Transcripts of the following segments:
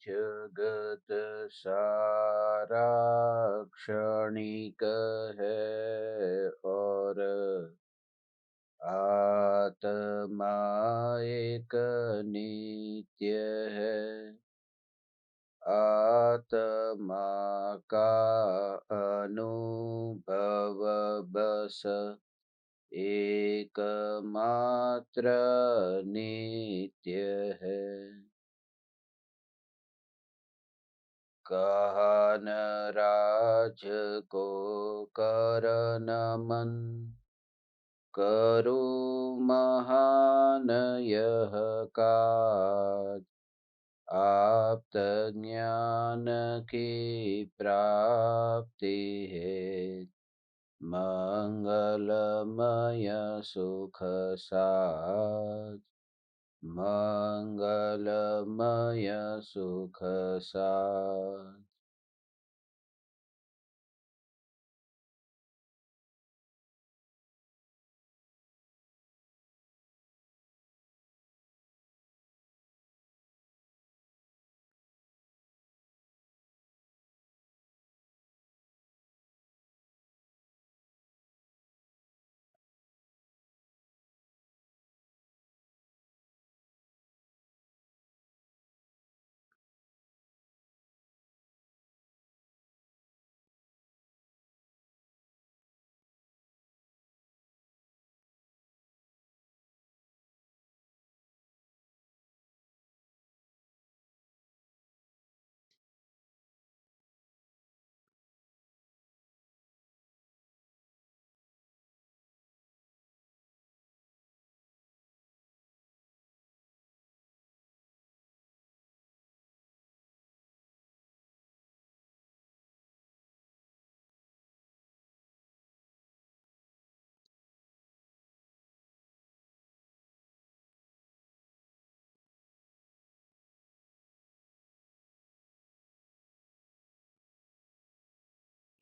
जगत सारा क्षणिक है और आत्मा एक नित्य है। आत्मा का अनुभव बस एकमात्र नित्य है। कहा न राज को कर नमन, करो महान यह काज। आप्त ज्ञान की प्राप्ति है, मंगलमय सुख साज। मंगलमय सुख साज।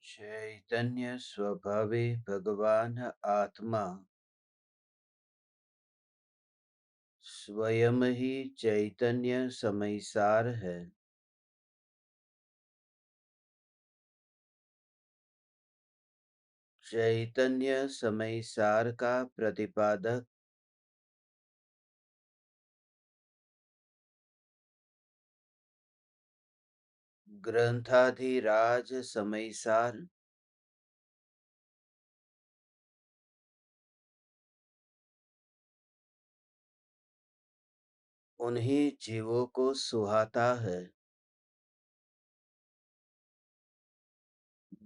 चैतन्य स्वभावे भगवान आत्मा स्वयं ही चैतन्य समयसार है। चैतन्य समयसार का प्रतिपादक ग्रंथाधिराज समयसार उन्हीं जीवों को सुहाता है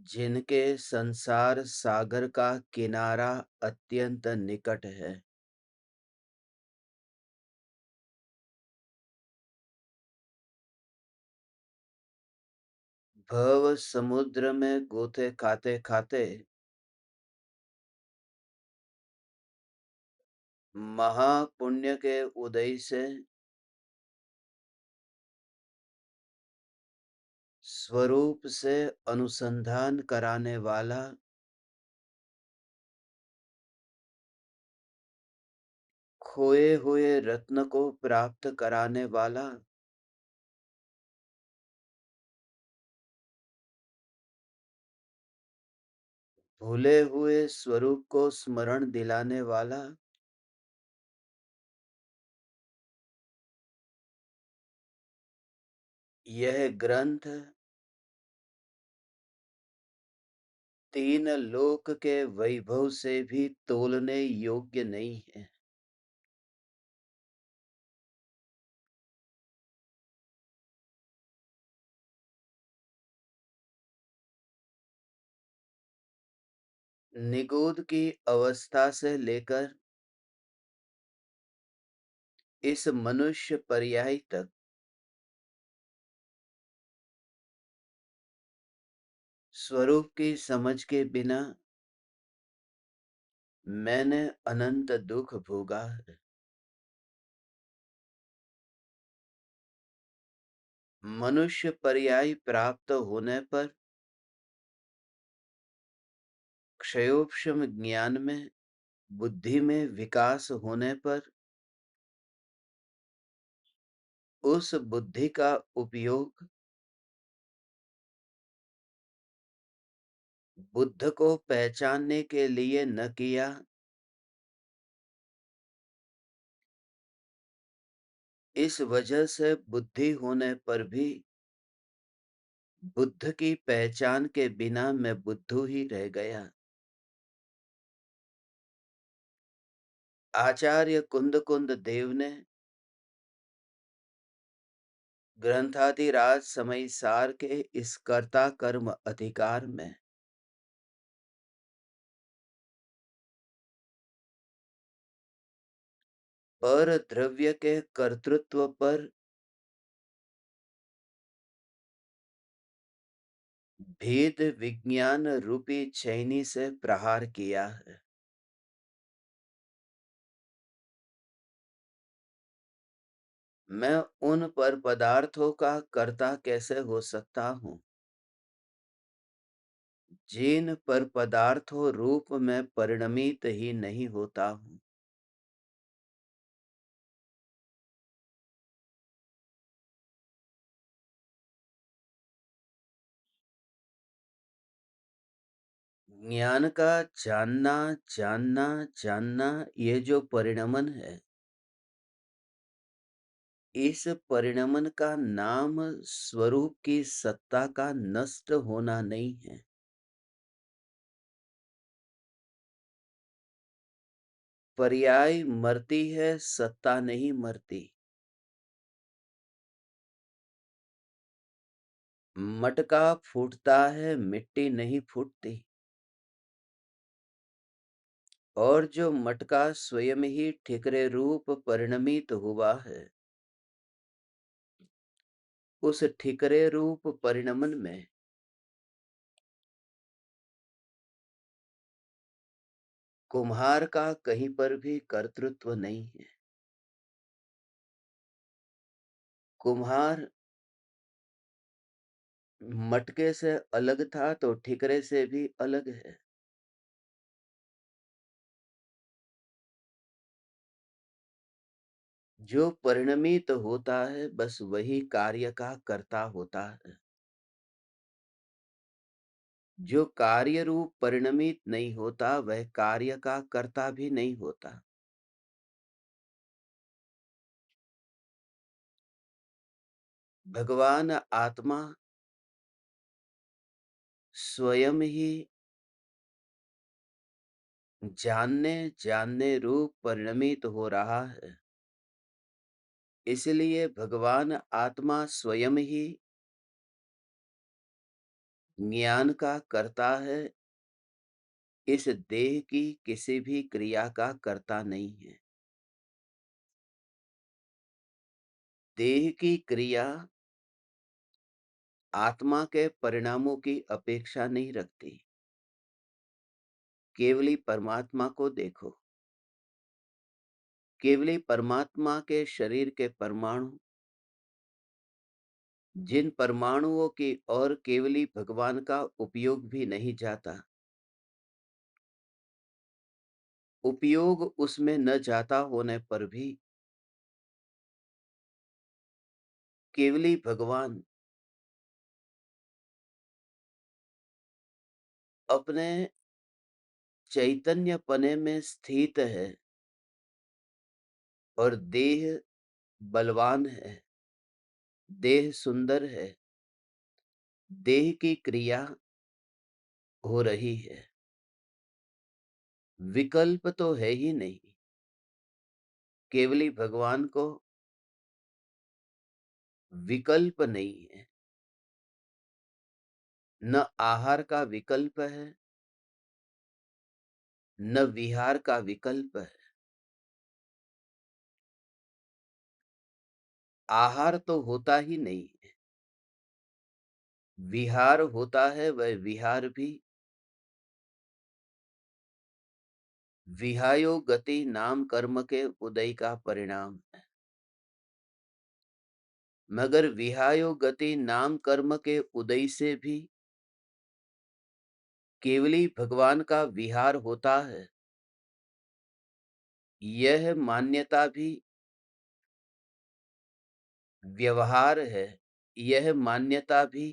जिनके संसार सागर का किनारा अत्यंत निकट है। भव समुद्र में गोते खाते खाते महापुण्य के उदय से स्वरूप से अनुसंधान कराने वाला खोए हुए रत्न को प्राप्त कराने वाला भूले हुए स्वरूप को स्मरण दिलाने वाला यह ग्रंथ तीन लोक के वैभव से भी तोलने योग्य नहीं है। निगूढ़ की अवस्था से लेकर इस मनुष्य पर्याय तक स्वरूप की समझ के बिना मैंने अनंत दुख भोगा है। मनुष्य पर्याय प्राप्त होने पर क्षयोक्षम ज्ञान में बुद्धि में विकास होने पर उस बुद्धि का उपयोग बुद्ध को पहचानने के लिए न किया, इस वजह से बुद्धि होने पर भी बुद्ध की पहचान के बिना मैं बुद्धू ही रह गया। आचार्य कुंद देव ने ग्रंथादिराज समयसार के इस कर्ता कर्म अधिकार में पर द्रव्य के कर्तृत्व पर भेद विज्ञान रूपी छैनी से प्रहार किया है। मैं उन पर पदार्थों का कर्ता कैसे हो सकता हूँ जिन पर पदार्थों रूप में परिणमित ही नहीं होता हूँ। ज्ञान का जानना जानना जानना ये जो परिणमन है, इस परिणमन का नाम स्वरूप की सत्ता का नष्ट होना नहीं है। पर्याय मरती है, सत्ता नहीं मरती। मटका फूटता है, मिट्टी नहीं फूटती। और जो मटका स्वयं ही ठिकरे रूप परिणमित हुआ है, उस ठिकरे रूप परिणमन में कुम्हार का कहीं पर भी कर्तृत्व नहीं है। कुम्हार मटके से अलग था तो ठिकरे से भी अलग है। जो परिणमित होता है बस वही कार्य का कर्ता होता है। जो कार्य रूप परिणमित नहीं होता वह कार्य का कर्ता भी नहीं होता। भगवान आत्मा स्वयं ही जानने जानने रूप परिणमित हो रहा है। इसलिए भगवान आत्मा स्वयं ही ज्ञान का कर्ता है, इस देह की किसी भी क्रिया का कर्ता नहीं है। देह की क्रिया आत्मा के परिणामों की अपेक्षा नहीं रखती। केवली परमात्मा को देखो। केवली परमात्मा के शरीर के परमाणु, जिन परमाणुओं की ओर केवली भगवान का उपयोग भी नहीं जाता, उपयोग उसमें न जाता होने पर भी केवली भगवान अपने चैतन्य पने में स्थित है और देह बलवान है, देह सुंदर है, देह की क्रिया हो रही है। विकल्प तो है ही नहीं। केवली भगवान को विकल्प नहीं है। न आहार का विकल्प है, न विहार का विकल्प है। आहार तो होता ही नहीं है। विहार होता है, वह विहार भी विहायो गति नाम कर्म के उदय का परिणाम है। मगर विहायो गति नाम कर्म के उदय से भी केवली भगवान का विहार होता है, यह मान्यता भी व्यवहार है, यह मान्यता भी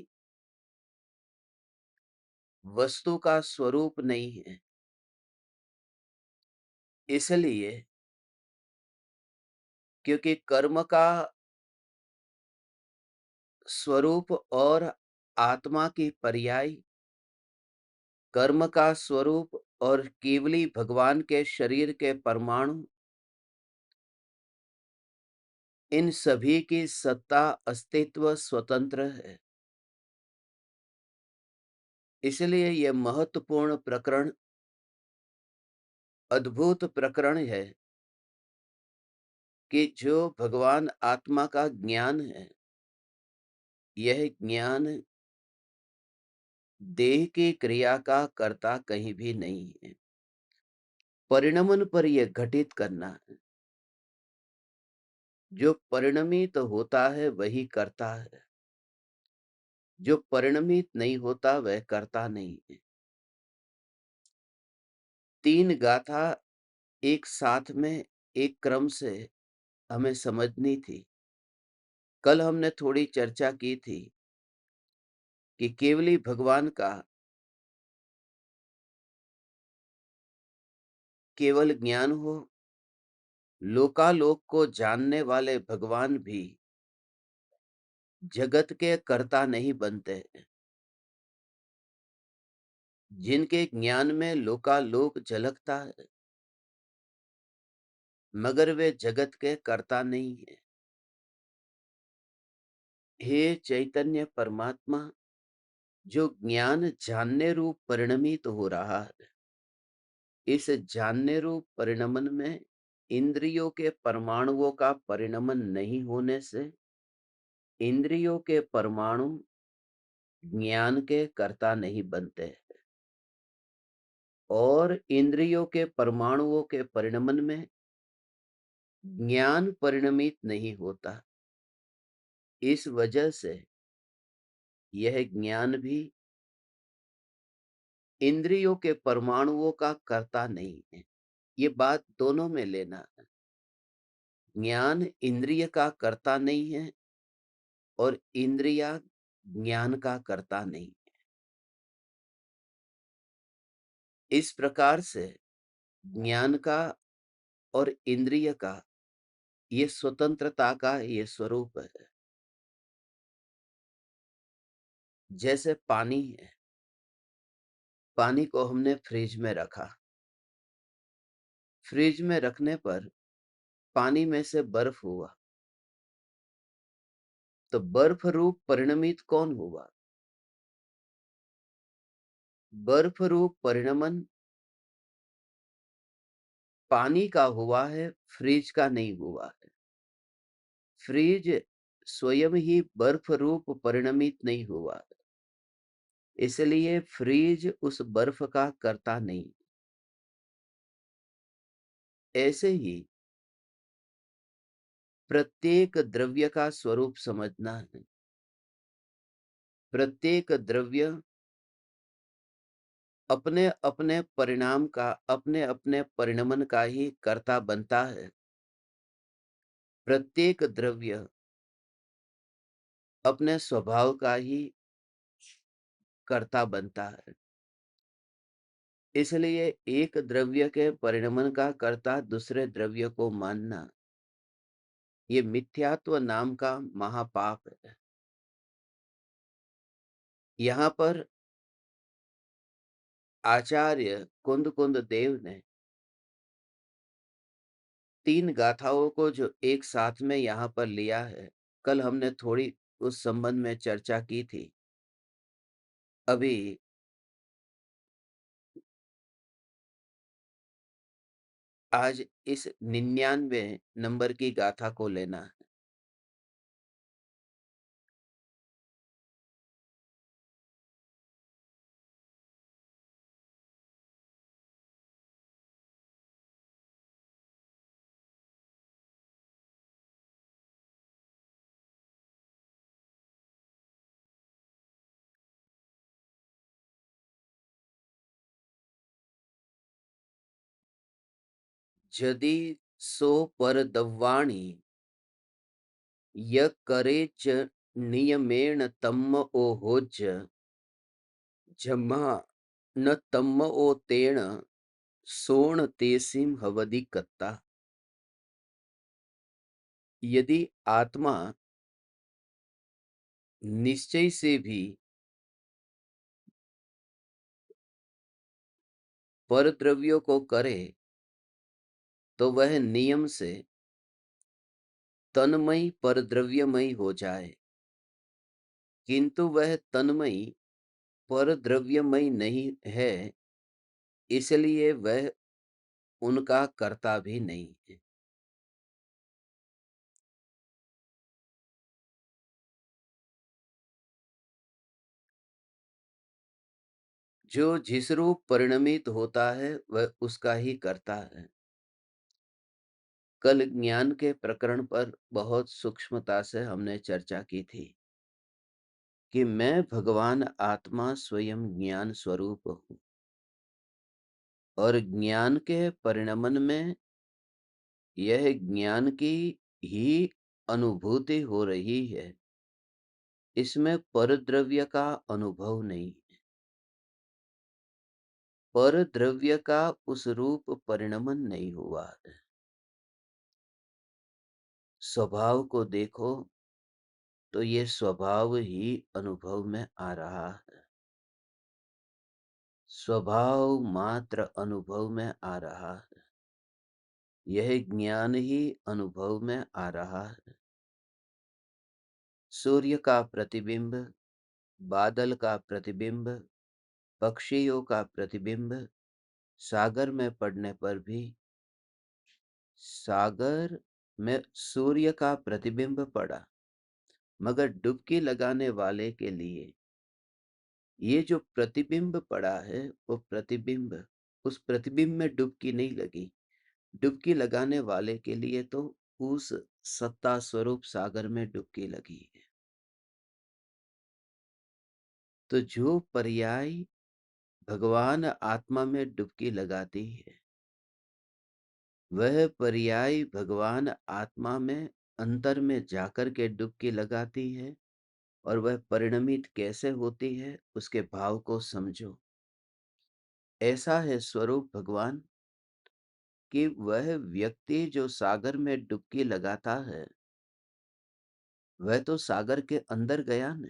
वस्तु का स्वरूप नहीं है। इसलिए क्योंकि कर्म का स्वरूप और आत्मा की पर्याय, कर्म का स्वरूप और केवली भगवान के शरीर के परमाणु, इन सभी की सत्ता अस्तित्व स्वतंत्र है। इसलिए यह महत्वपूर्ण प्रकरण, अद्भुत प्रकरण है कि जो भगवान आत्मा का ज्ञान है, यह ज्ञान देह की क्रिया का कर्ता कहीं भी नहीं है। परिणमन पर यह घटित करना है। जो परिणमित होता है वही करता है, जो परिणमित नहीं होता वह करता नहीं है। 3 गाथा एक साथ में एक क्रम से हमें समझनी थी। कल हमने थोड़ी चर्चा की थी कि केवली भगवान का केवल ज्ञान हो, लोकालोक को जानने वाले भगवान भी जगत के कर्ता नहीं बनते। जिनके ज्ञान में लोकालोक झलकता है, मगर वे जगत के कर्ता नहीं है। हे चैतन्य परमात्मा, जो ज्ञान जानने रूप परिणमित हो रहा है, इस जानने रूप परिणमन में इंद्रियों के परमाणुओं का परिणमन नहीं होने से इंद्रियों के परमाणु ज्ञान के कर्ता नहीं बनते, और इंद्रियों के परमाणुओं के परिणमन में ज्ञान परिणमित नहीं होता। इस वजह से यह ज्ञान भी इंद्रियों के परमाणुओं का कर्ता नहीं है। ये बात दोनों में लेना है। ज्ञान इंद्रिय का कर्ता नहीं है और इंद्रिया ज्ञान का कर्ता नहीं। इस प्रकार से ज्ञान का और इंद्रिय का ये स्वतंत्रता का ये स्वरूप है। जैसे पानी है, पानी को हमने फ्रिज में रखा, फ्रिज में रखने पर पानी में से बर्फ हुआ, तो बर्फ रूप परिणमित कौन हुआ? बर्फ रूप परिणमन पानी का हुआ है, फ्रिज का नहीं हुआ है। फ्रिज स्वयं ही बर्फ रूप परिणमित नहीं हुआ, इसलिए फ्रिज उस बर्फ का कर्ता नहीं। ऐसे ही प्रत्येक द्रव्य का स्वरूप समझना है। प्रत्येक द्रव्य अपने अपने परिणाम का, अपने अपने परिणमन का ही कर्ता बनता है। प्रत्येक द्रव्य अपने स्वभाव का ही कर्ता बनता है। इसलिए एक द्रव्य के परिणमन का कर्ता दूसरे द्रव्य को मानना, ये मिथ्यात्व नाम का महापाप है। यहाँ पर आचार्य कुंद कुंद देव ने 3 गाथाओं को जो एक साथ में यहाँ पर लिया है, कल हमने थोड़ी उस संबंध में चर्चा की थी। अभी आज इस 99 नंबर की गाथा को लेना है। जदि सो पर दव्वाणी य करे च नियमेण तम्म ओहोज्य जमा न तम्म ओ तेण सोण तेसिम हवदि कत्ता। यदि आत्मा निश्चय से भी परद्रव्यों को करे तो वह नियम से तन्मयी परद्रव्यमयी हो जाए, किंतु वह तन्मयी परद्रव्यमयी नहीं है, इसलिए वह उनका कर्ता भी नहीं है। जो जिस रूप परिणमित होता है वह उसका ही करता है। कल ज्ञान के प्रकरण पर बहुत सूक्ष्मता से हमने चर्चा की थी कि मैं भगवान आत्मा स्वयं ज्ञान स्वरूप हूँ और ज्ञान के परिणमन में यह ज्ञान की ही अनुभूति हो रही है, इसमें परद्रव्य का अनुभव नहीं है। परद्रव्य का उस रूप परिणमन नहीं हुआ है। स्वभाव को देखो तो ये स्वभाव ही अनुभव में आ रहा है। स्वभाव मात्र अनुभव में आ रहा है। यह ज्ञान ही अनुभव में आ रहा है। सूर्य का प्रतिबिंब, बादल का प्रतिबिंब, पक्षियों का प्रतिबिंब सागर में पड़ने पर भी सागर में सूर्य का प्रतिबिंब पड़ा, मगर डुबकी लगाने वाले के लिए ये जो प्रतिबिंब पड़ा है वो प्रतिबिंब, उस प्रतिबिंब में डुबकी नहीं लगी। डुबकी लगाने वाले के लिए तो उस सत्ता स्वरूप सागर में डुबकी लगी है। तो जो पर्याय भगवान आत्मा में डुबकी लगाती है, वह पर्याय भगवान आत्मा में अंतर में जाकर के डुबकी लगाती है। और वह परिणमित कैसे होती है उसके भाव को समझो। ऐसा है स्वरूप भगवान कि वह व्यक्ति जो सागर में डुबकी लगाता है वह तो सागर के अंदर गया न,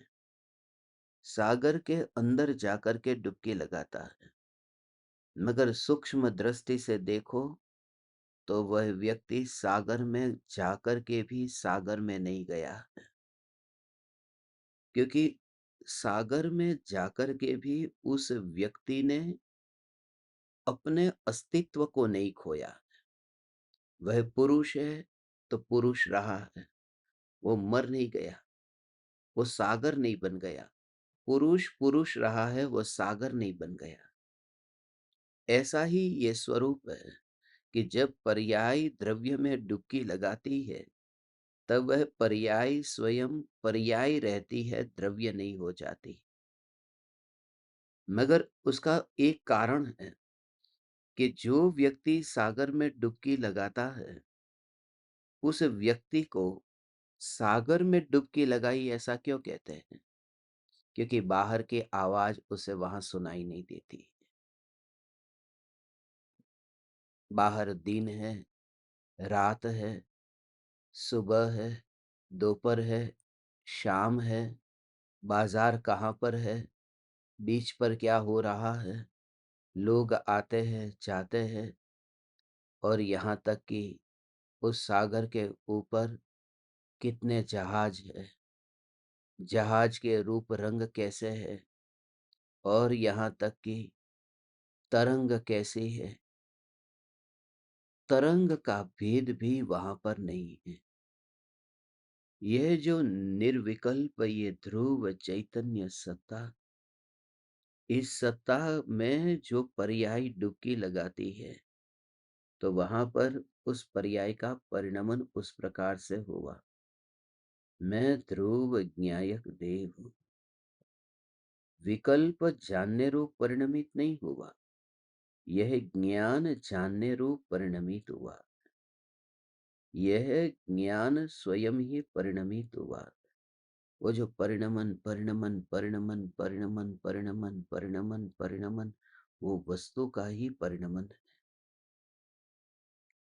सागर के अंदर जाकर के डुबकी लगाता है। मगर सूक्ष्म दृष्टि से देखो तो वह व्यक्ति सागर में जाकर के भी सागर में नहीं गया है, क्योंकि सागर में जाकर के भी उस व्यक्ति ने अपने अस्तित्व को नहीं खोया। वह पुरुष है तो पुरुष रहा है, वो मर नहीं गया, वो सागर नहीं बन गया। पुरुष पुरुष रहा है, वो सागर नहीं बन गया। ऐसा ही ये स्वरूप है कि जब पर्याय द्रव्य में डुबकी लगाती है तब वह पर्याय स्वयं पर्याय रहती है, द्रव्य नहीं हो जाती। मगर उसका एक कारण है कि जो व्यक्ति सागर में डुबकी लगाता है उस व्यक्ति को सागर में डुबकी लगाई ऐसा क्यों कहते हैं? क्योंकि बाहर की आवाज उसे वहां सुनाई नहीं देती। बाहर दिन है, रात है, सुबह है, दोपहर है, शाम है, बाजार कहाँ पर है, बीच पर क्या हो रहा है, लोग आते हैं जाते हैं, और यहाँ तक कि उस सागर के ऊपर कितने जहाज है, जहाज के रूप रंग कैसे है, और यहाँ तक कि तरंग कैसी है, तरंग का भेद भी वहां पर नहीं है। यह जो निर्विकल्प ये ध्रुव चैतन्य सत्ता, इस सत्ता में जो पर्याय डुबकी लगाती है तो वहां पर उस पर्याय का परिणमन उस प्रकार से हुआ। मैं ध्रुव ज्ञायक देव हूं। विकल्प जानने रूप परिणमित नहीं हुआ, यह ज्ञान जानने रूप परिणमित हुआ। यह ज्ञान स्वयं ही परिणमित हुआ। वो जो परिणमन, परिणमन, परिणमन, परिणमन, परिणमन, परिणमन, परिणमन, वो वस्तु का ही परिणमन है।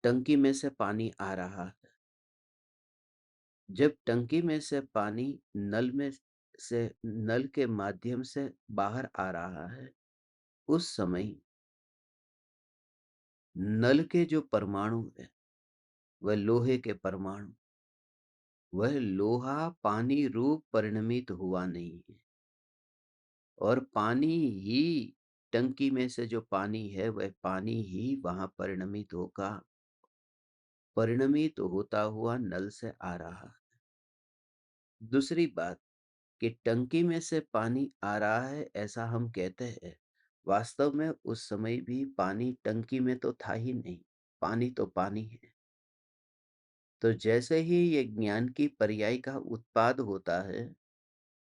टंकी में से पानी आ रहा है। जब टंकी में से पानी से नल के माध्यम से बाहर आ रहा है, उस समय नल के जो परमाणु है, वह लोहे के परमाणु, वह लोहा पानी रूप परिणमित हुआ नहीं है। और पानी ही, टंकी में से जो पानी है वह पानी ही वहां परिणमित होता हुआ नल से आ रहा है। दूसरी बात कि टंकी में से पानी आ रहा है ऐसा हम कहते हैं, वास्तव में उस समय भी पानी टंकी में तो था ही नहीं। पानी तो पानी है। तो जैसे ही ये ज्ञान की पर्याय का उत्पाद होता है,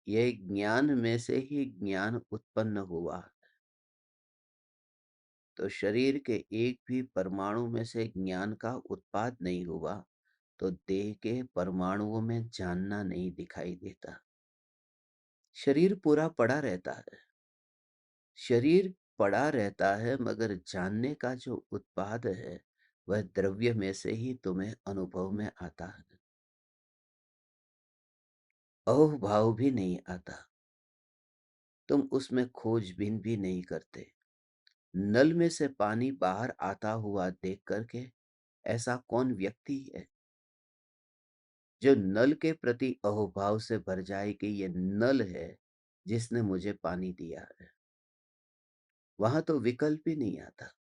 यह ज्ञान में से ही ज्ञान उत्पन्न हुआ। तो शरीर के एक भी परमाणु में से ज्ञान का उत्पाद नहीं हुआ, तो देह के परमाणुओं में जानना नहीं दिखाई देता। शरीर पूरा पड़ा रहता है। शरीर पड़ा रहता है, मगर जानने का जो उत्पाद है वह द्रव्य में से ही तुम्हें अनुभव में आता है। अहोभाव भी नहीं आता। तुम उसमें खोजबीन भी नहीं करते। नल में से पानी बाहर आता हुआ देख करके ऐसा कौन व्यक्ति है जो नल के प्रति अहोभाव से भर जाए कि ये नल है जिसने मुझे पानी दिया है। वहां तो विकल्प ही नहीं आता।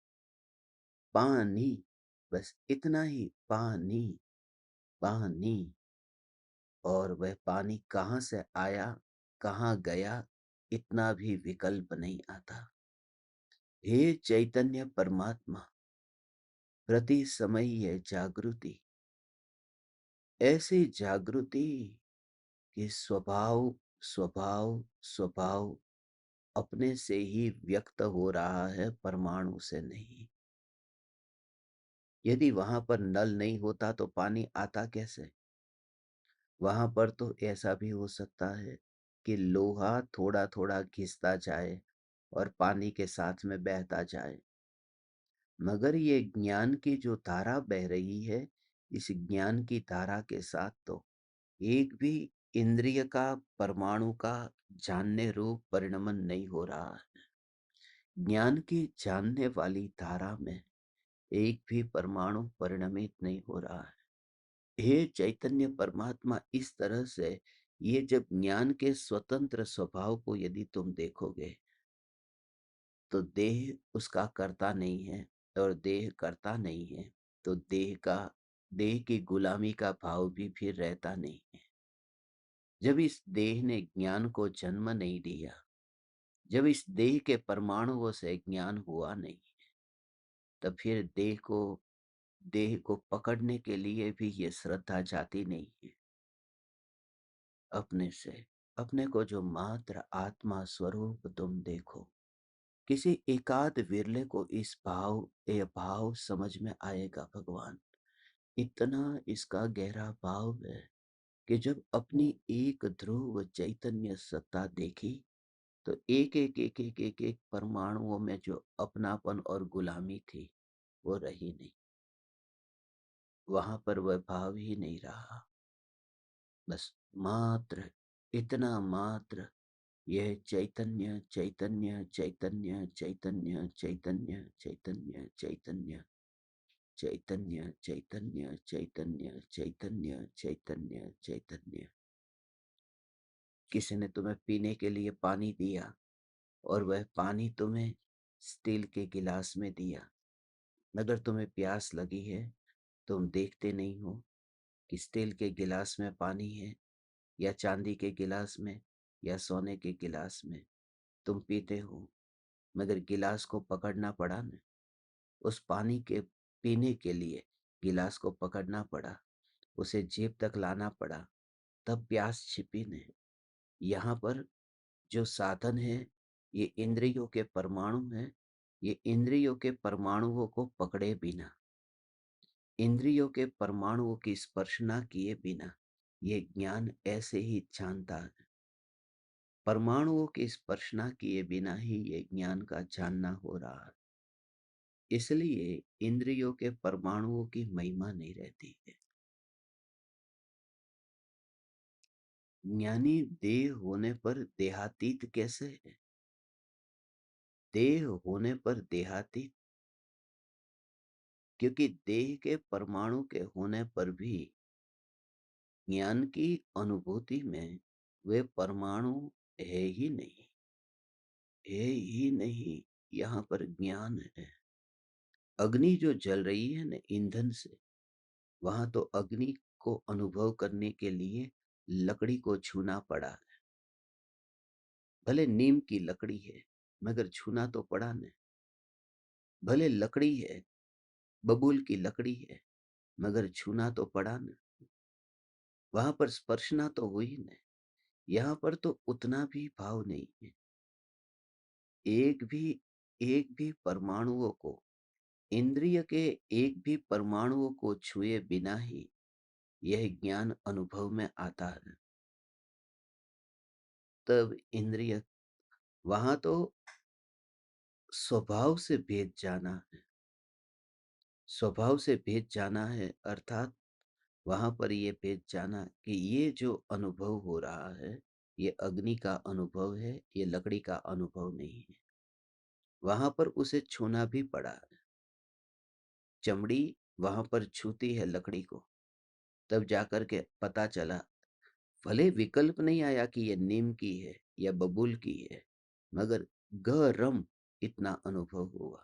पानी, बस इतना ही, पानी, पानी। और वह पानी कहां से आया, कहां गया, इतना भी विकल्प नहीं आता। हे चैतन्य परमात्मा, प्रति समय यह जागृति, ऐसी जागृति कि स्वभाव स्वभाव स्वभाव अपने से ही व्यक्त हो रहा है, परमाणु से नहीं। यदि वहां पर नल नहीं होता तो पानी आता कैसे? वहां पर तो ऐसा भी हो सकता है कि लोहा थोड़ा थोड़ा घिसता जाए और पानी के साथ में बहता जाए, मगर ये ज्ञान की जो धारा बह रही है, इस ज्ञान की धारा के साथ तो एक भी इंद्रिय का, परमाणु का जानने रूप परिणमन नहीं हो रहा है। ज्ञान की जानने वाली धारा में एक भी परमाणु परिणमित नहीं हो रहा है। हे चैतन्य परमात्मा, इस तरह से ये जब ज्ञान के स्वतंत्र स्वभाव को यदि तुम देखोगे, तो देह उसका कर्ता नहीं है और देह कर्ता नहीं है, तो देह की गुलामी का भाव भी फिर रहता नहीं है। जब इस देह ने ज्ञान को जन्म नहीं दिया, जब इस देह के परमाणुओं से ज्ञान हुआ नहीं, तब फिर देह को पकड़ने के लिए भी ये श्रद्धा जाती नहीं है। अपने से, अपने को जो मात्र आत्मा स्वरूप तुम देखो। किसी एकाध विरले को इस भाव समझ में आएगा। भगवान, इतना इसका गहरा भाव है कि जब अपनी एक ध्रुव चैतन्य सत्ता देखी, तो एक एक एक एक एक एक परमाणुओं में जो अपनापन और गुलामी थी, वो रही नहीं। वहां पर वह भाव ही नहीं रहा। बस मात्र, इतना मात्र, यह चैतन्य चैतन्य चैतन्य चैतन्य चैतन्य चैतन्य चैतन्य चैतन्य चैतन्य चैतन्य चैतन्य चैतन्य चैतन्य। किसी ने तुम्हें पीने के लिए पानी दिया और वह पानी तुम्हें स्टील के गिलास में दिया। अगर तुम्हें प्यास लगी है, तुम देखते नहीं हो कि स्टील के गिलास में पानी है या चांदी के गिलास में या सोने के गिलास में। तुम पीते हो, मगर गिलास को पकड़ना पड़ा न। उस पानी के पीने के लिए गिलास को पकड़ना पड़ा, उसे जेब तक लाना पड़ा, तब प्यास छिपी नहीं। यहाँ पर जो साधन है, ये इंद्रियों के परमाणु हैं। ये इंद्रियों के परमाणुओं को पकड़े बिना, इंद्रियों के परमाणुओं की स्पर्श ना किए बिना ये ज्ञान ऐसे ही जानता है। परमाणुओं की स्पर्श ना किए बिना ही ये ज्ञान का जानना हो रहा है। इसलिए इंद्रियों के परमाणुओं की महिमा नहीं रहती है। ज्ञानी देह होने पर देहातीत कैसे है? देह होने पर देहातीत, क्योंकि देह के परमाणु के होने पर भी ज्ञान की अनुभूति में वे परमाणु है ही नहीं, है ही नहीं। यहाँ पर ज्ञान है। अग्नि जो जल रही है ना ईंधन से, वहां तो अग्नि को अनुभव करने के लिए लकड़ी को छूना पड़ा है। भले नीम की लकड़ी है मगर छूना तो पड़ा न। भले लकड़ी है, बबूल की लकड़ी है, मगर छूना तो पड़ा न। वहां पर स्पर्शना तो हुई न। यहाँ पर तो उतना भी भाव नहीं है। एक भी परमाणुओं को, इंद्रिय के एक भी परमाणुओं को छुए बिना ही यह ज्ञान अनुभव में आता है। तब इंद्रिय, वहां तो स्वभाव से भेद जाना है। स्वभाव से भेद जाना है अर्थात वहां पर ये भेद जाना कि ये जो अनुभव हो रहा है ये अग्नि का अनुभव है, ये लकड़ी का अनुभव नहीं है। वहां पर उसे छूना भी पड़ा है। चमड़ी वहां पर छूती है लकड़ी को, तब जाकर के पता चला। भले विकल्प नहीं आया कि ये नीम की है या बबूल की है, मगर गरम इतना अनुभव हुआ।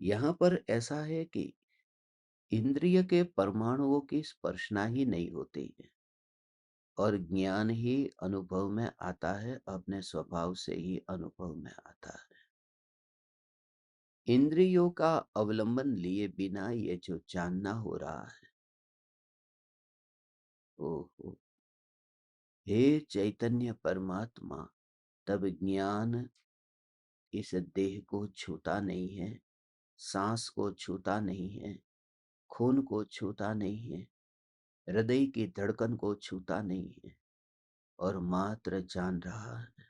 यहाँ पर ऐसा है कि इंद्रिय के परमाणुओं की स्पर्शना ही नहीं होती है और ज्ञान ही अनुभव में आता है, अपने स्वभाव से ही अनुभव में आता है। इंद्रियों का अवलंबन लिए बिना ये जो जानना हो रहा है, ओहो, हे चैतन्य परमात्मा, तब ज्ञान इस देह को छूता नहीं है, सांस को छूता नहीं है, खून को छूता नहीं है, हृदय की धड़कन को छूता नहीं है और मात्र जान रहा है।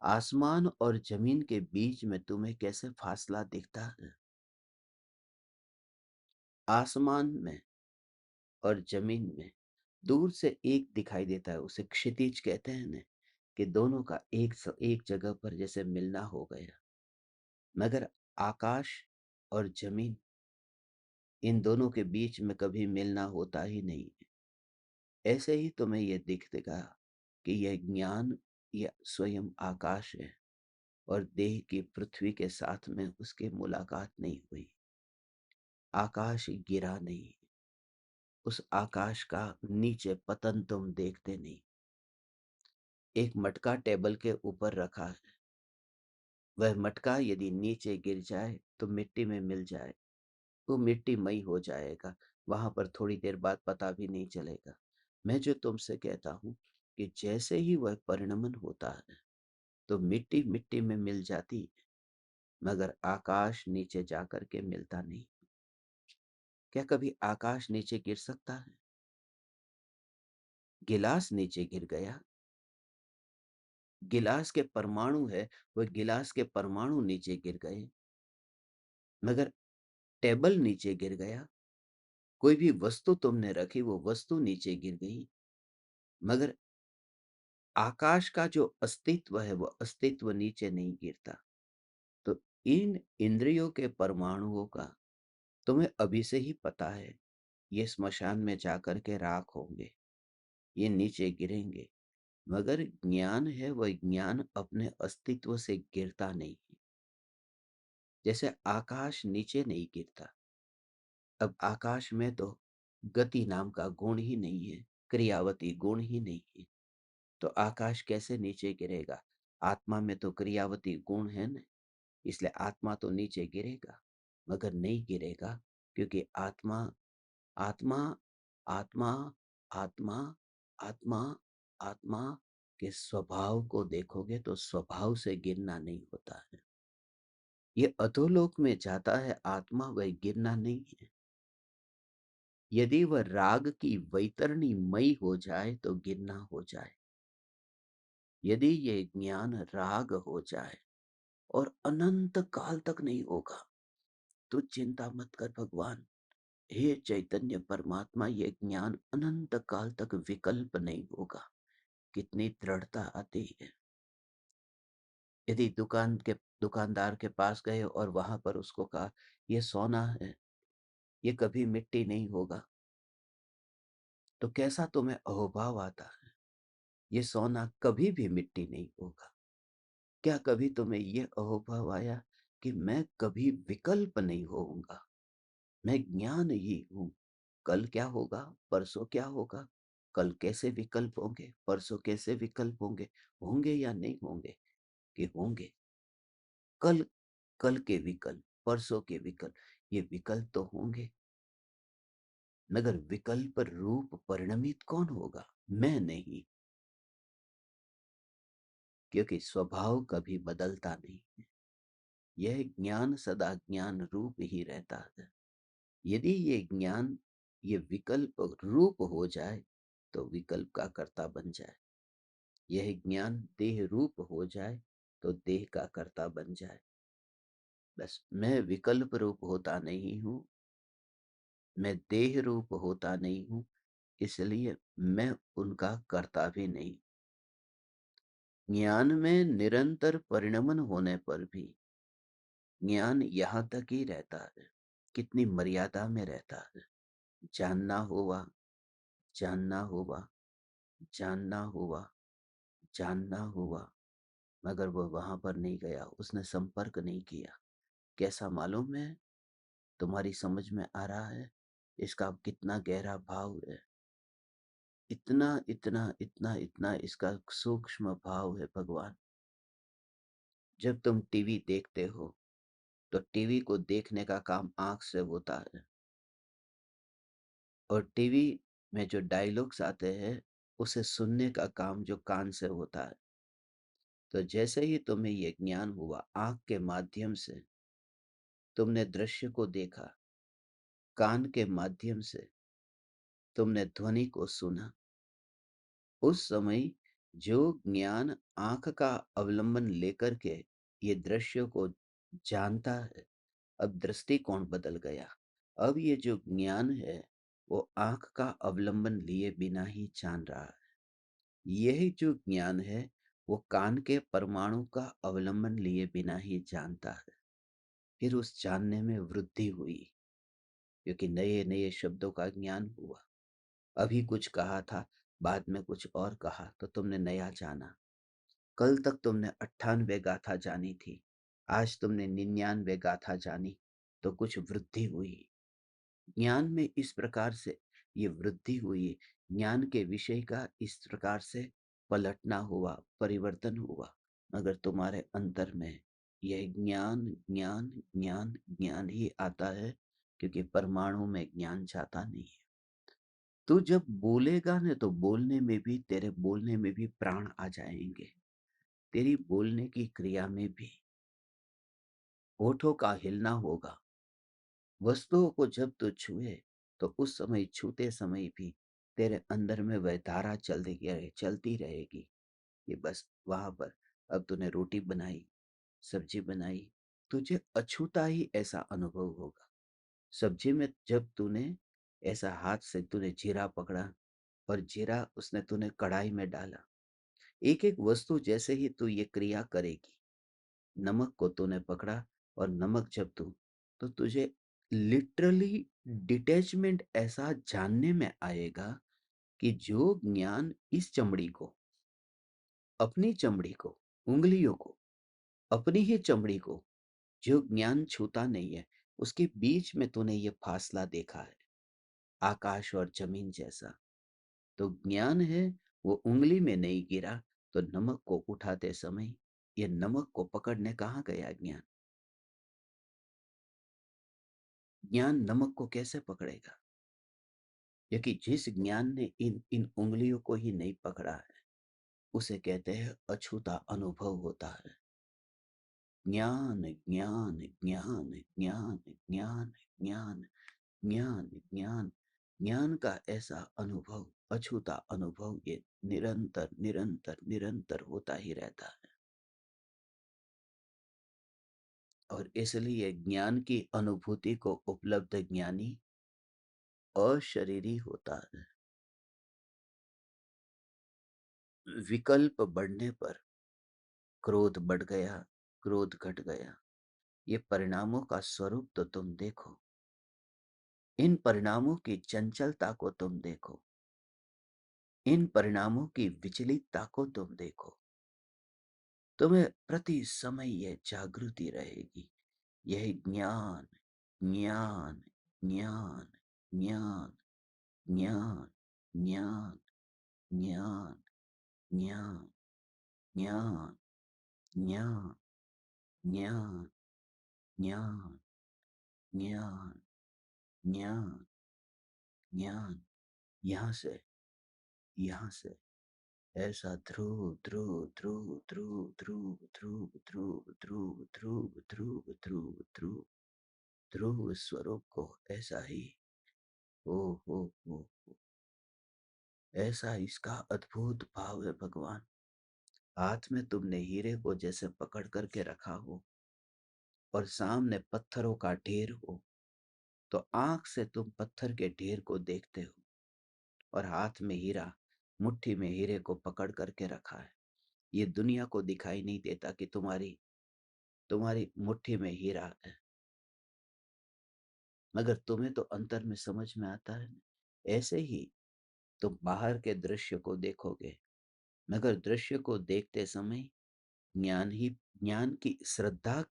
आसमान और जमीन के बीच में तुम्हें कैसे फासला दिखता है? आसमान में और जमीन में दूर से एक दिखाई देता है, उसे क्षितिज कहते हैं ना, कि दोनों का एक जगह पर जैसे मिलना हो गया। मगर आकाश और जमीन, इन दोनों के बीच में कभी मिलना होता ही नहीं है। ऐसे ही तुम्हें यह दिखेगा कि यह ज्ञान, यह स्वयं आकाश है और देह की पृथ्वी के साथ में उसकी मुलाकात नहीं हुई। आकाश गिरा नहीं, उस आकाश का नीचे पतन तुम देखते नहीं। एक मटका टेबल के ऊपर रखा है, वह मटका यदि नीचे गिर जाए तो मिट्टी में मिल जाए, वो मिट्टीमय हो जाएगा। वहां पर थोड़ी देर बाद पता भी नहीं चलेगा। मैं जो तुमसे कहता हूं कि जैसे ही वह परिणमन होता है तो मिट्टी मिट्टी में मिल जाती है, मगर आकाश नीचे जाकर के मिलता नहीं। क्या कभी आकाश नीचे गिर सकता है? गिलास नीचे गिर गया, गिलास के परमाणु है, वह गिलास के परमाणु नीचे गिर गए, मगर टेबल नीचे गिर गया। कोई भी वस्तु तुमने रखी, वो वस्तु नीचे गिर गई, मगर आकाश का जो अस्तित्व है वो अस्तित्व नीचे नहीं गिरता। तो इन इंद्रियों के परमाणुओं का तुम्हें अभी से ही पता है, ये स्मशान में जाकर के राख होंगे, ये नीचे गिरेंगे, मगर ज्ञान है वह ज्ञान अपने अस्तित्व से गिरता नहीं है। जैसे आकाश नीचे नहीं गिरता। अब आकाश में तो गति नाम का गुण ही नहीं है, क्रियावती गुण ही नहीं है, तो आकाश कैसे नीचे गिरेगा? आत्मा में तो क्रियावती गुण है न, इसलिए आत्मा तो नीचे गिरेगा, मगर नहीं गिरेगा, क्योंकि आत्मा आत्मा आत्मा आत्मा आत्मा आत्मा के स्वभाव को देखोगे तो स्वभाव से गिरना नहीं होता है। ये अधोलोक में जाता है आत्मा, वह गिरना नहीं है। यदि वह राग की वैतरणी मई हो जाए तो गिरना हो जाए। यदि ये ज्ञान राग हो जाए और अनंत काल तक नहीं होगा, तो चिंता मत कर भगवान। हे चैतन्य परमात्मा, ये ज्ञान अनंत काल तक विकल्प नहीं होगा। कितनी दृढ़ता आती है। यदि दुकानदार के पास गए और वहां पर उसको कहा, ये सोना है, ये कभी मिट्टी नहीं होगा, तो कैसा तुम्हें अहोभाव आता है। ये सोना कभी भी मिट्टी नहीं होगा। क्या कभी तुम्हें ये अहोभाव आया कि मैं कभी विकल्प नहीं होऊंगा, मैं ज्ञान ही हूं। कल क्या होगा, परसों क्या होगा, कल कैसे विकल्प होंगे, परसों कैसे विकल्प होंगे, होंगे या नहीं होंगे, कि होंगे। कल कल के विकल्प, परसों के विकल्प, ये विकल्प तो होंगे, मगर विकल्प रूप परिणमित कौन होगा? मैं नहीं, क्योंकि स्वभाव कभी बदलता नहीं है। यह ज्ञान सदा ज्ञान रूप ही रहता है। यदि ये ज्ञान, ये विकल्प रूप हो जाए तो विकल्प का कर्ता बन जाए। यह ज्ञान देह रूप हो जाए तो देह का कर्ता बन जाए। बस मैं विकल्प रूप होता नहीं हूं, मैं देह रूप होता नहीं हूं, इसलिए मैं उनका कर्ता भी नहीं। ज्ञान में निरंतर परिणमन होने पर भी ज्ञान यहां तक ही रहता है, कितनी मर्यादा में रहता है। जानना हुआ, जानना हुआ, जानना हुआ, जानना हुआ, मगर वो वहां पर नहीं गया, उसने संपर्क नहीं किया। कैसा मालूम है? तुम्हारी समझ में आ रहा है इसका कितना गहरा भाव है? इतना इतना इतना इतना इसका सूक्ष्म भाव है भगवान। जब तुम टीवी देखते हो तो टीवी को देखने का काम आंख से होता है, और टीवी में जो डायलॉग्स आते हैं उसे सुनने का काम जो कान से होता है। तो जैसे ही तुम्हें ये ज्ञान हुआ, आंख के माध्यम से तुमने दृश्य को देखा, कान के माध्यम से तुमने ध्वनि को सुना, उस समय जो ज्ञान आंख का अवलंबन लेकर के ये दृश्य को जानता है, अब दृष्टिकोण बदल गया। अब ये जो ज्ञान है वो आंख का अवलंबन लिए बिना ही जान रहा है। यही जो ज्ञान है वो कान के परमाणु का अवलंबन लिए बिना ही जानता है। फिर उस जानने में वृद्धि हुई, क्योंकि नए नए शब्दों का ज्ञान हुआ। अभी कुछ कहा था, बाद में कुछ और कहा, तो तुमने नया जाना। कल तक तुमने 98 गाथा जानी थी, आज तुमने 99 गाथा जानी, तो कुछ वृद्धि हुई। ज्ञान में इस प्रकार से ये वृद्धि हुई, ज्ञान के विषय का इस प्रकार से पलटना हुआ, परिवर्तन हुआ। मगर तुम्हारे अंतर में यह ज्ञान ज्ञान ज्ञान ज्ञान ही आता है, क्योंकि परमाणु में ज्ञान जाता नहीं है। तू जब बोलेगा ना, तो बोलने में भी, तेरे बोलने में भी प्राण आ जाएंगे। तेरी बोलने की क्रिया में भी होठों का हिलना होगा। वस्तुओं को जब तू छुए तो उस समय, छूते समय भी तेरे अंदर में वह धारा चलती रहेगी। ये बस वहां पर, अब तूने रोटी बनाई, सब्जी बनाई, तुझे अछूता ही ऐसा अनुभव होगा। सब्जी में जब तूने ऐसा हाथ से तूने जीरा पकड़ा और जीरा उसने तूने कढ़ाई में डाला, एक एक वस्तु जैसे ही तू ये क्रिया करेगी, नमक को तूने पकड़ा और नमक जब तू, तो तुझे लिटरली डिटैचमेंट ऐसा जानने में आएगा कि जो ज्ञान इस चमड़ी को, अपनी चमड़ी को, उंगलियों को, अपनी ही चमड़ी को जो ज्ञान छूता नहीं है, उसके बीच में तूने ये फासला देखा है, आकाश और जमीन जैसा। तो ज्ञान है वो उंगली में नहीं गिरा, तो नमक को उठाते समय ये नमक को पकड़ने कहाँ गया ज्ञान? ज्ञान नमक को कैसे पकड़ेगा? क्योंकि जिस ज्ञान ने इन इन उंगलियों को ही नहीं पकड़ा है, उसे कहते हैं अछूता अनुभव होता है। ज्ञान ज्ञान ज्ञान ज्ञान ज्ञान ज्ञान ज्ञान ज्ञान ज्ञान का ऐसा अनुभव, अछूता अनुभव, ये निरंतर निरंतर निरंतर होता ही रहता है। और इसलिए ज्ञान की अनुभूति को उपलब्ध ज्ञानी अशरीरी होता है। विकल्प बढ़ने पर क्रोध बढ़ गया, क्रोध घट गया, ये परिणामों का स्वरूप तो तुम देखो। इन परिणामों की चंचलता को तुम देखो, इन परिणामों की विचलितता को तुम देखो। तुम्हें प्रति समय यह जागृति रहेगी। यही ज्ञान, ज्ञान, ज्ञान, ज्ञान, ज्ञान, ज्ञान, ज्ञान, ज्ञान, ज्ञान, ज्ञान, ज्ञान, ज्ञान, ज्ञान, ज्ञान, ज्ञान, यहाँ से ऐसा ध्रुव ध्रुव ध्रुव ध्रुव ध्रुव ध्रुव ध्रुव ध्रुव ध्रुव ध्रुव ध्रुव ध्रुव ध्रुव स्वरूप को ऐसा ही ओ हो, ऐसा इसका अद्भुत भाव है भगवान। हाथ में तुमने हीरे को जैसे पकड़ करके रखा हो और सामने पत्थरों का ढेर हो, तो आंख से तुम पत्थर के ढेर को देखते हो और हाथ में हीरा, मुट्ठी में हीरे को पकड़ करके रखा है। ये दुनिया को दिखाई नहीं देता कि तुम्हारी तुम्हारी मुट्ठी में हीरा है, मगर तुम्हें तो अंतर में समझ में आता है। ऐसे ही तुम बाहर के दृश्य को देखोगे, मगर दृश्य को देखते समय ज्ञान ही, ज्ञान की श्रद्धा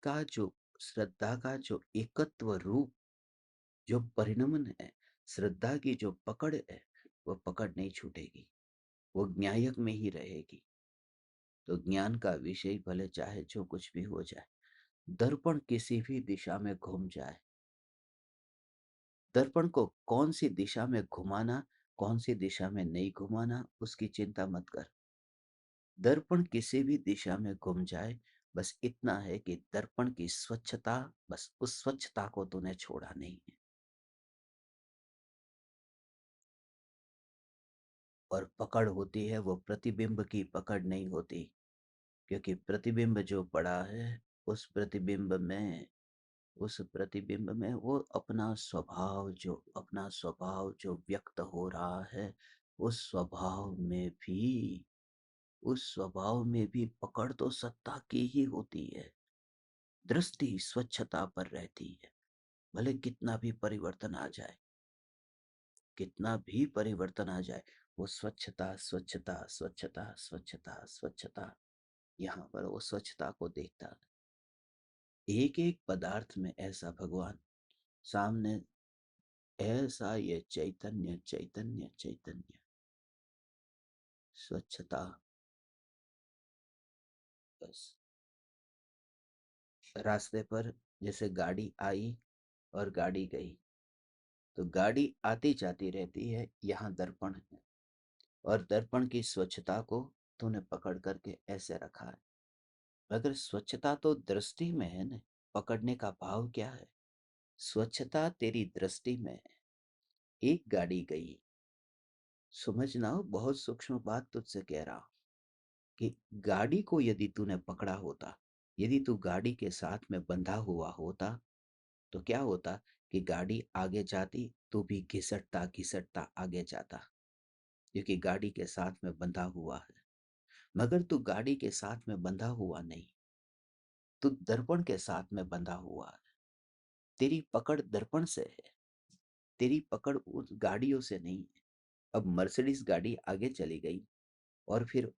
का जो एकत्व रूप, जो परिणमन है, श्रद्धा की जो पकड़ है, वो पकड़ नहीं छूटेगी, वो ज्ञायक में ही रहेगी। तो ज्ञान का विषय भले चाहे जो कुछ भी हो जाए, दर्पण किसी भी दिशा में घूम जाए, दर्पण को कौन सी दिशा में घुमाना, कौन सी दिशा में नहीं घुमाना, उसकी चिंता मत कर। दर्पण किसी भी दिशा में घूम जाए, बस इतना है कि दर्पण की स्वच्छता, बस उस स्वच्छता को तूने छोड़ा नहीं है। और पकड़ होती है वो प्रतिबिंब की पकड़ नहीं होती, क्योंकि प्रतिबिंब जो पड़ा है, उस प्रतिबिंब में वो अपना स्वभाव जो व्यक्त हो रहा है, उस स्वभाव में भी पकड़ तो सत्ता की ही होती है। दृष्टि स्वच्छता पर रहती है। भले कितना भी परिवर्तन आ जाए, कितना भी परिवर्तन आ जाए, वो स्वच्छता स्वच्छता स्वच्छता स्वच्छता स्वच्छता, यहाँ पर वो स्वच्छता को देखता है। एक एक पदार्थ में ऐसा भगवान सामने, ऐसा ये चैतन्य चैतन्य चैतन्य, स्वच्छता। बस रास्ते पर जैसे गाड़ी आई और गाड़ी गई, तो गाड़ी आती जाती रहती है, यहाँ दर्पण है और दर्पण की स्वच्छता को तूने पकड़ करके ऐसे रखा है। मगर स्वच्छता तो दृष्टि में है ना, पकड़ने का भाव क्या है? स्वच्छता तेरी दृष्टि में है। एक गाड़ी गई, समझना, बहुत सूक्ष्म बात तुझसे कह रहा हूं कि गाड़ी को यदि तूने पकड़ा होता, यदि तू गाड़ी के साथ में बंधा हुआ होता, तो क्या होता कि गाड़ी आगे जाती, तू भी घिसटता घिसटता आगे जाता, क्योंकि गाड़ी के साथ में बंधा हुआ है। मगर तू गाड़ी के साथ में बंधा हुआ नहीं, तू दर्पण के साथ में बंधा हुआ है। तेरी पकड़ दर्पण से है, तेरी पकड़ उस गाड़ियों से नहीं है। अब मर्सिडीज गाड़ी आगे चली गई और फिर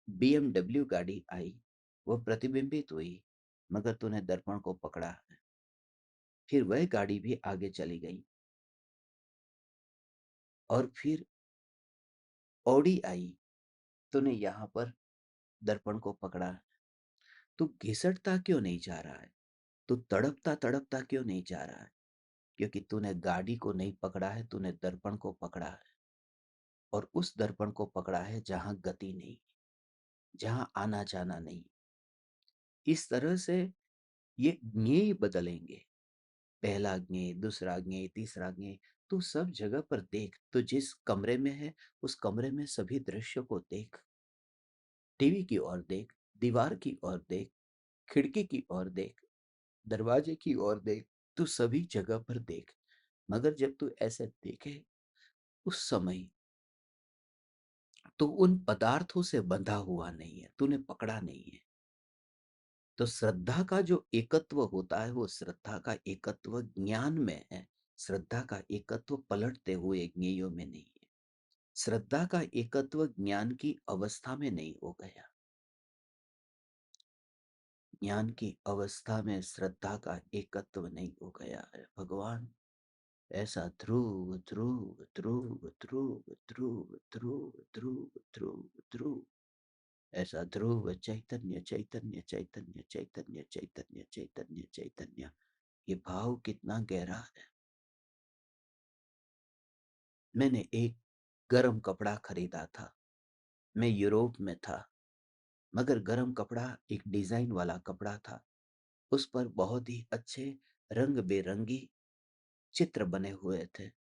बीएमडब्ल्यू गाड़ी आई, वो प्रतिबिंबित हुई, मगर तूने दर्पण को पकड़ा है। फिर वह गाड़ी भी आगे चली गई और फिर ऑडी आई, तूने यहाँ पर दर्पण को पकड़ा है। तू घिसटता क्यों नहीं जा रहा है? तू तड़पता तड़पता क्यों नहीं जा रहा है? क्योंकि तूने गाड़ी को नहीं पकड़ा है, तूने दर्पण को पकड़ा है। और उस दर्पण को पकड़ा है जहां गति नहीं, जहां आना जाना नहीं। इस तरह से ये ज्ञेय बदलेंगे, पहला ज्ञेय, दूसरा ज्ञेय, तीसरा ज्ञेय, तू सब जगह पर देख, तू जिस कमरे में है उस कमरे में सभी दृश्यों को देख, टीवी की ओर देख, दीवार की ओर देख, खिड़की की ओर देख, दरवाजे की ओर देख, तू सभी जगह पर देख। मगर जब तू ऐसे देखे, उस समय तू उन पदार्थों से बंधा हुआ नहीं है, तूने पकड़ा नहीं है। तो श्रद्धा का जो एकत्व होता है वो श्रद्धा का एकत्व ज्ञान में है। श्रद्धा का एकत्व पलटते हुए ज्ञेयों में नहीं है। श्रद्धा का एकत्व ज्ञान की अवस्था में नहीं हो गया। ज्ञान की अवस्था में श्रद्धा का एकत्व नहीं हो गया है। भगवान ऐसा ध्रुव ध्रुव ध्रुव ध्रुव ध्रुव ध्रुव ध्रुव ध्रुव ध्रुव, ऐसा ध्रुव चैतन्य चैतन्य चैतन्य चैतन्य चैतन्य चैतन्य चैतन्य। ये भाव कितना गहरा है। मैंने एक गरम कपड़ा खरीदा था। मैं यूरोप में था, मगर गरम कपड़ा एक डिजाइन वाला कपड़ा था। उस पर बहुत ही अच्छे रंग बेरंगी चित्र बने हुए थे।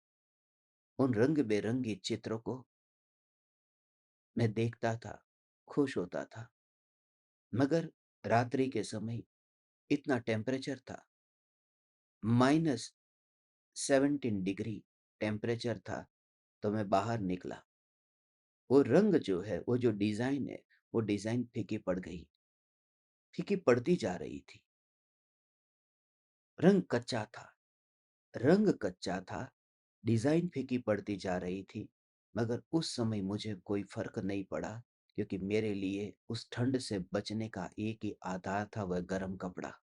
उन रंग बेरंगी चित्रों को मैं देखता था, खुश होता था। मगर रात्रि के समय इतना टेम्परेचर था, -17 डिग्री टेम्परेचर था। तो मैं बाहर निकला। वो रंग जो है, वो जो डिजाइन है, वो डिजाइन फीकी पड़ गई, फीकी पड़ती जा रही थी। रंग कच्चा था, रंग कच्चा था, डिजाइन फीकी पड़ती जा रही थी। मगर उस समय मुझे कोई फर्क नहीं पड़ा, क्योंकि मेरे लिए उस ठंड से बचने का एक ही आधार था, वह गर्म कपड़ा।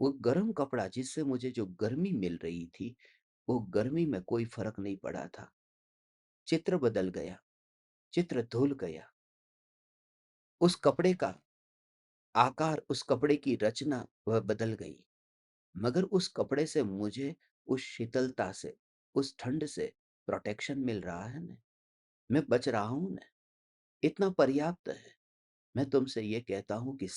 वो गर्म कपड़ा जिससे मुझे जो गर्मी मिल रही थी, वो गर्मी में कोई फर्क नहीं पड़ा था। चित्र बदल गया, चित्र धुल गया। उस कपड़े का आकार, उस कपड़े की रचना वह बदल गई। मगर उस कपड़े से मुझे उस शीतलता से, उस ठंड से प्रोटेक्शन मिल रहा है ना। मैं बच रहा हूं ना। इतना पर्याप्त है। मैं तुमसे ये कहता हूं कि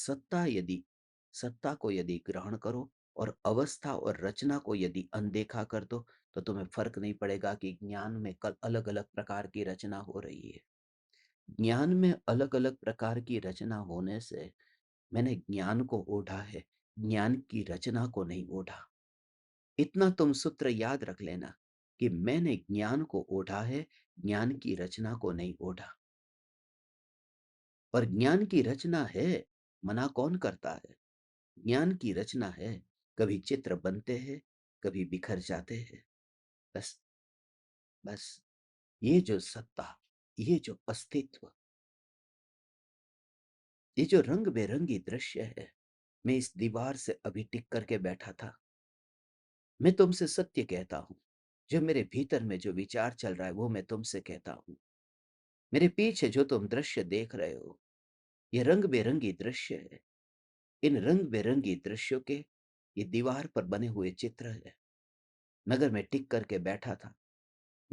सत्ता को यदि ग्रहण करो और अवस्था और रचना को यदि अनदेखा कर दो, तो तुम्हें फर्क नहीं पड़ेगा कि ज्ञान में कल अलग अलग प्रकार की रचना हो रही है। ज्ञान में अलग अलग प्रकार की रचना होने से मैंने ज्ञान को ओढ़ा है, ज्ञान की रचना को नहीं ओढ़ा। इतना तुम सूत्र याद रख लेना कि मैंने ज्ञान को ओढ़ा है, ज्ञान की रचना को नहीं ओढ़ा। और ज्ञान की रचना है, मना कौन करता है? ज्ञान की रचना है, कभी चित्र बनते हैं, कभी बिखर जाते हैं। बस, बस ये जो सत्ता, ये जो अस्तित्व, ये जो रंग बेरंगी दृश्य है। मैं इस दीवार से अभी टिक करके बैठा था। मैं तुमसे सत्य कहता हूं, जो मेरे भीतर में जो विचार चल रहा है वो मैं तुमसे कहता हूं। मेरे पीछे जो तुम दृश्य देख रहे हो, ये रंग बेरंगी दृश्य है। इन रंग बेरंगी दृश्यों के ये दीवार पर बने हुए चित्र है। मगर मैं टिक करके बैठा था।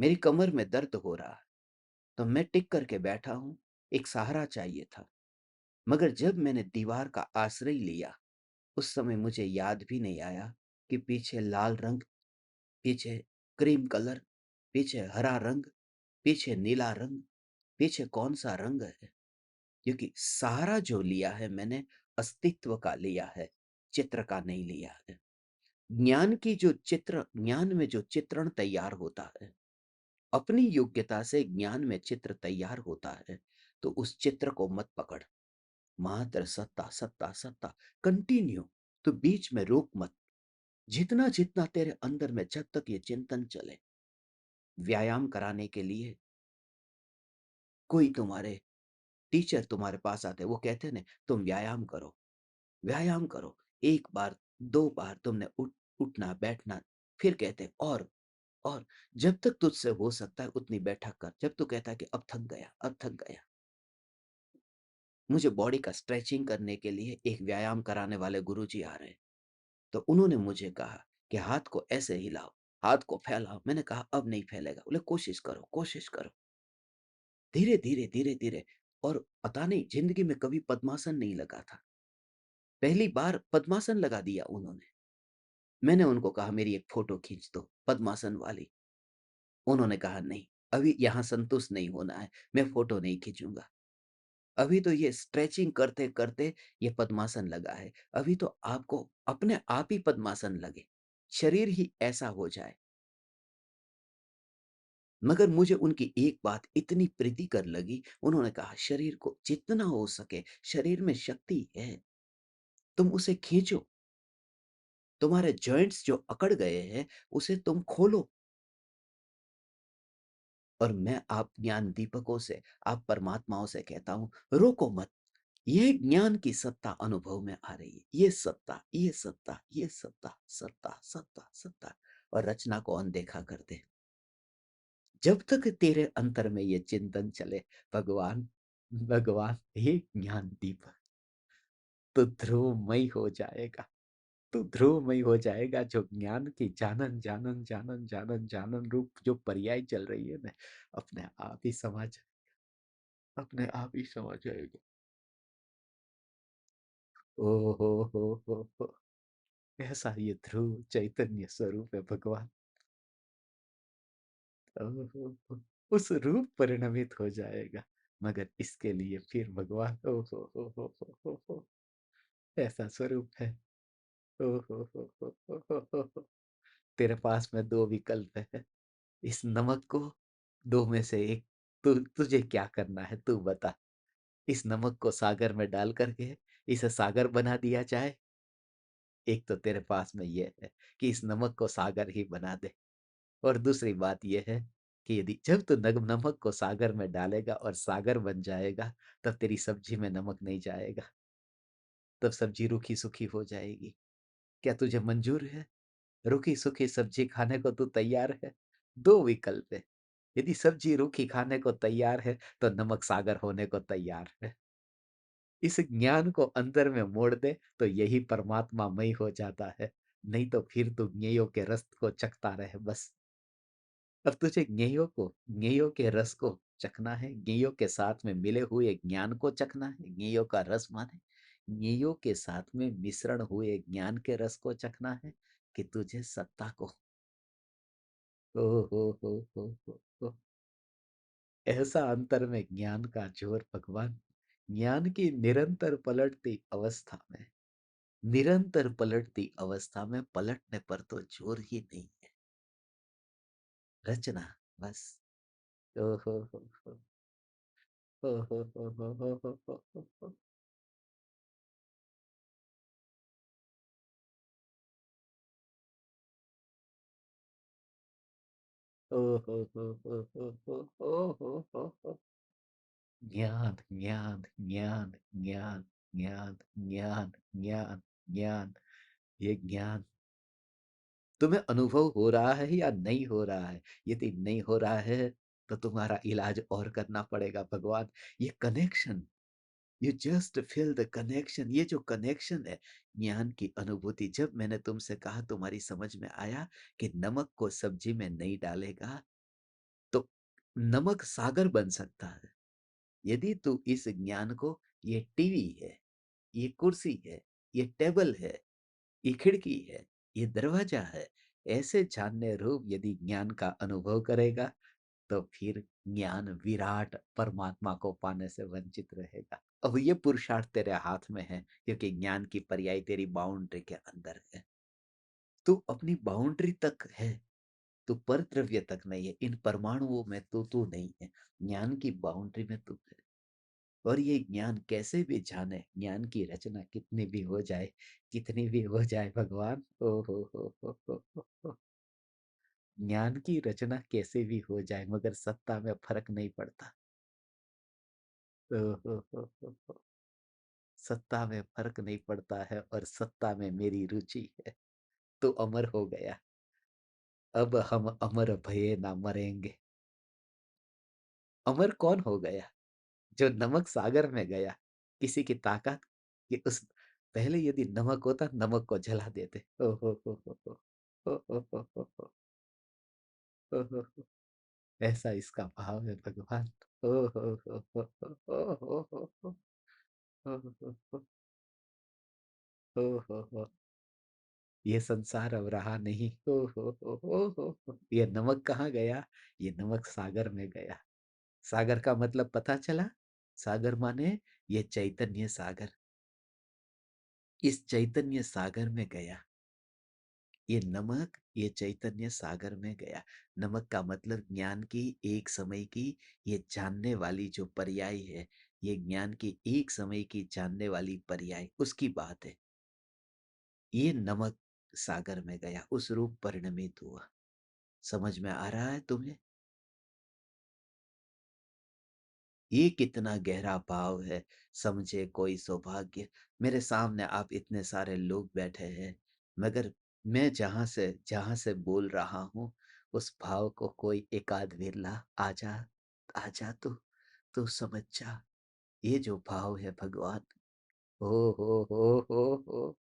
मेरी कमर में दर्द हो रहा है, तो मैं टिक करके बैठा हूं। एक सहारा चाहिए था। मगर जब मैंने दीवार का आश्रय लिया, उस समय मुझे याद भी नहीं आया कि पीछे लाल रंग, पीछे क्रीम कलर, पीछे हरा रंग, पीछे नीला रंग, पीछे कौन सा रंग है। क्योंकि सहारा जो लिया है मैंने, अस्तित्व का लिया है, चित्र का नहीं लिया है। ज्ञान में जो चित्रण तैयार होता है, अपनी योग्यता से ज्ञान में चित्र तैयार होता है, तो उस चित्र को मत पकड़। मात्र सत्ता सत्ता सत्ता, कंटिन्यू। तो बीच में रोक मत। जितना जितना तेरे अंदर में जब तक ये चिंतन चले, व्यायाम कराने के लिए कोई तुम्हारे टीचर तुम्हारे पास आते, वो कहते ने तुम व्यायाम करो, व्यायाम करो। एक बार, दो बार तुमने उठना बैठना, फिर कहते और जब तक तुझसे हो सकता है उतनी बैठक कर। जब तू कहता है कि अब थक गया, अब थक गया। मुझे बॉडी का स्ट्रेचिंग करने के लिए एक व्यायाम कराने वाले गुरुजी आ रहे, तो उन्होंने मुझे कहा कि हाथ को ऐसे हिलाओ, हाथ को फैलाओ। मैंने कहा अब नहीं फैलेगा। बोले कोशिश करो, कोशिश करो। धीरे धीरे धीरे धीरे। और पता नहीं जिंदगी में कभी पद्मासन नहीं लगा था, पहली बार पद्मासन लगा दिया उन्होंने। मैंने उनको कहा मेरी एक फोटो खींच दो। पद्मासन वाली। उन्होंने कहा नहीं, अभी यहाँ संतुष्ट नहीं होना है, मैं फ़ोटो नहीं खींचूँगा। अभी तो ये स्ट्रेचिंग करते-करते ये पद्मासन लगा है, अभी तो आपको अपने आप ही पद्मासन लगे, शरीर ही ऐसा हो जाए। मगर मुझे उनकी एक बात इतनी प्रीतिकर लगी, उन्होंने कहा शरीर को जितना हो सके, शरीर में शक्ति है, तुम उसे खींचो, तुम्हारे जॉइंट्स जो अकड़ गए हैं, उसे तुम खोलो। और मैं आप ज्ञान दीपकों से, आप परमात्माओं से कहता हूँ, रोको मत। ये ज्ञान की सत्ता अनुभव में आ रही है। ये सत्ता, ये सत्ता, ये सत्ता, सत्ता, सत्ता, सत्ता और रचना को अनदेखा कर दे। जब तक तेरे अंतर में ये चिंतन चले, भगवान, भगवान हे ज्ञान दीपक, तो ध्रुवमयी हो जाएगा। तो ध्रुवमयी हो जाएगा जो ज्ञान की जानन, जानन, जानन, जानन, जानन रूप जो पर्याय चल रही है ना, अपने आप ही समा जाए, अपने आप ही समा जाएगा। ओ हो, ऐसा ये ध्रुव चैतन्य स्वरूप है भगवान। ओह हो, उस रूप परिणमित हो जाएगा। मगर इसके लिए फिर भगवान ओ हो, ऐसा स्वरूप है। ओ हो, तेरे पास में दो विकल्प है। इस नमक को दो में से एक, तुझे क्या करना है तू बता। इस नमक को सागर में डाल करके इसे सागर बना दिया जाए। एक तो तेरे पास में ये है कि इस नमक को सागर ही बना दे। और दूसरी बात ये है कि यदि जब तू नमक को सागर में डालेगा और सागर बन जाएगा, तब तेरी सब्जी में नमक नहीं जाएगा, तब सब्जी रूखी सूखी हो जाएगी। क्या तुझे मंजूर है? रूखी सूखी सब्जी खाने को तू तैयार है? दो विकल्प है। यदि सब्जी रूखी खाने को तैयार है, तो नमक सागर होने को तैयार है। इस ज्ञान को अंदर में मोड़ दे तो यही परमात्मा मई हो जाता है। नहीं तो फिर तू ज्ञेयों के रस को चखता रहे बस। अब तुझे ज्ञेयों के रस को चखना है, ज्ञेयों के साथ में मिले हुए ज्ञान को चखना है। ज्ञेयों का रस माने ज्ञेयों के साथ में मिश्रण हुए ज्ञान के रस को चखना है, कि तुझे सत्ता को ओ हो, ऐसा अंतर में ज्ञान का जोर भगवान, ज्ञान की निरंतर पलटती अवस्था में, निरंतर पलटती अवस्था में पलटने पर तो जोर ही नहीं है। रचना बस। ओ हो, हो। ओ हो। ज्ञान, ज्ञान, ज्ञान, ज्ञान, ज्ञान, ज्ञान, ज्ञान, ज्ञान, ये ज्ञान तुम्हें अनुभव हो रहा है या नहीं हो रहा है? यदि नहीं हो रहा है, तो तुम्हारा इलाज और करना पड़ेगा भगवान। ये connection, you just feel the connection, ये जो कनेक्शन है, ज्ञान की अनुभूति। जब मैंने तुमसे कहा तुम्हारी समझ में आया कि नमक को सब्जी में नहीं डालेगा, तो नमक सागर बन सकता है। यदि तू इस ज्ञान को, ये टीवी है, ये कुर्सी है, ये टेबल है, ये खिड़की है, ये दरवाजा है, ऐसे जानने रूप यदि ज्ञान का अनुभव करेगा, तो फिर ज्ञान विराट परमात्मा को पाने से वंचित रहेगा। अब ये पुरुषार्थ तेरे हाथ में है, क्योंकि ज्ञान की पर्याय तेरी बाउंड्री के अंदर है। तू अपनी बाउंड्री तक है, तू पर द्रव्य तक नहीं है। इन परमाणुओं में तू नहीं है, ज्ञान की बाउंड्री में तू है। और ये ज्ञान कैसे भी जाने, ज्ञान की रचना कितनी भी हो जाए, कितनी भी हो जाए भगवान, ओ हो। ज्ञान की रचना कैसे भी हो जाए, मगर सत्ता में फर्क नहीं पड़ता। ओ हो। सत्ता में फर्क नहीं पड़ता है, और सत्ता में मेरी रुचि है। तो अमर हो गया। अब हम अमर भये ना मरेंगे। अमर कौन हो गया? जो नमक सागर में गया। किसी की ताकत कि उस, पहले यदि नमक होता, नमक को जला देते। ओ हो। ओ हो। ओ हो। ऐसा इसका भाव है भगवान। ओ हो। ओ हो। ओ हो। ये संसार अब रहा नहीं। हो, हो। ये नमक कहाँ गया? ये नमक सागर में गया। सागर का मतलब पता चला? सागर माने ये चैतन्य सागर। इस चैतन्य सागर में गया। ये नमक ये चैतन्य सागर में गया। नमक का मतलब ज्ञान की एक समय की ये जानने वाली जो पर्याय है, ये ज्ञान की एक समय की जानने वाली पर्याय उसकी बात है। ये नमक सागर में गया, उस रूप परिणमित हुआ। समझ में आ रहा है तुम्हें? ये कितना गहरा भाव है। समझे कोई सौभाग्य। मेरे सामने आप इतने सारे लोग बैठे हैं, मगर मैं जहां से बोल रहा हूं, उस भाव को कोई एकाध विरला आ जा तो समझ जा। ये जो भाव है भगवान, हो।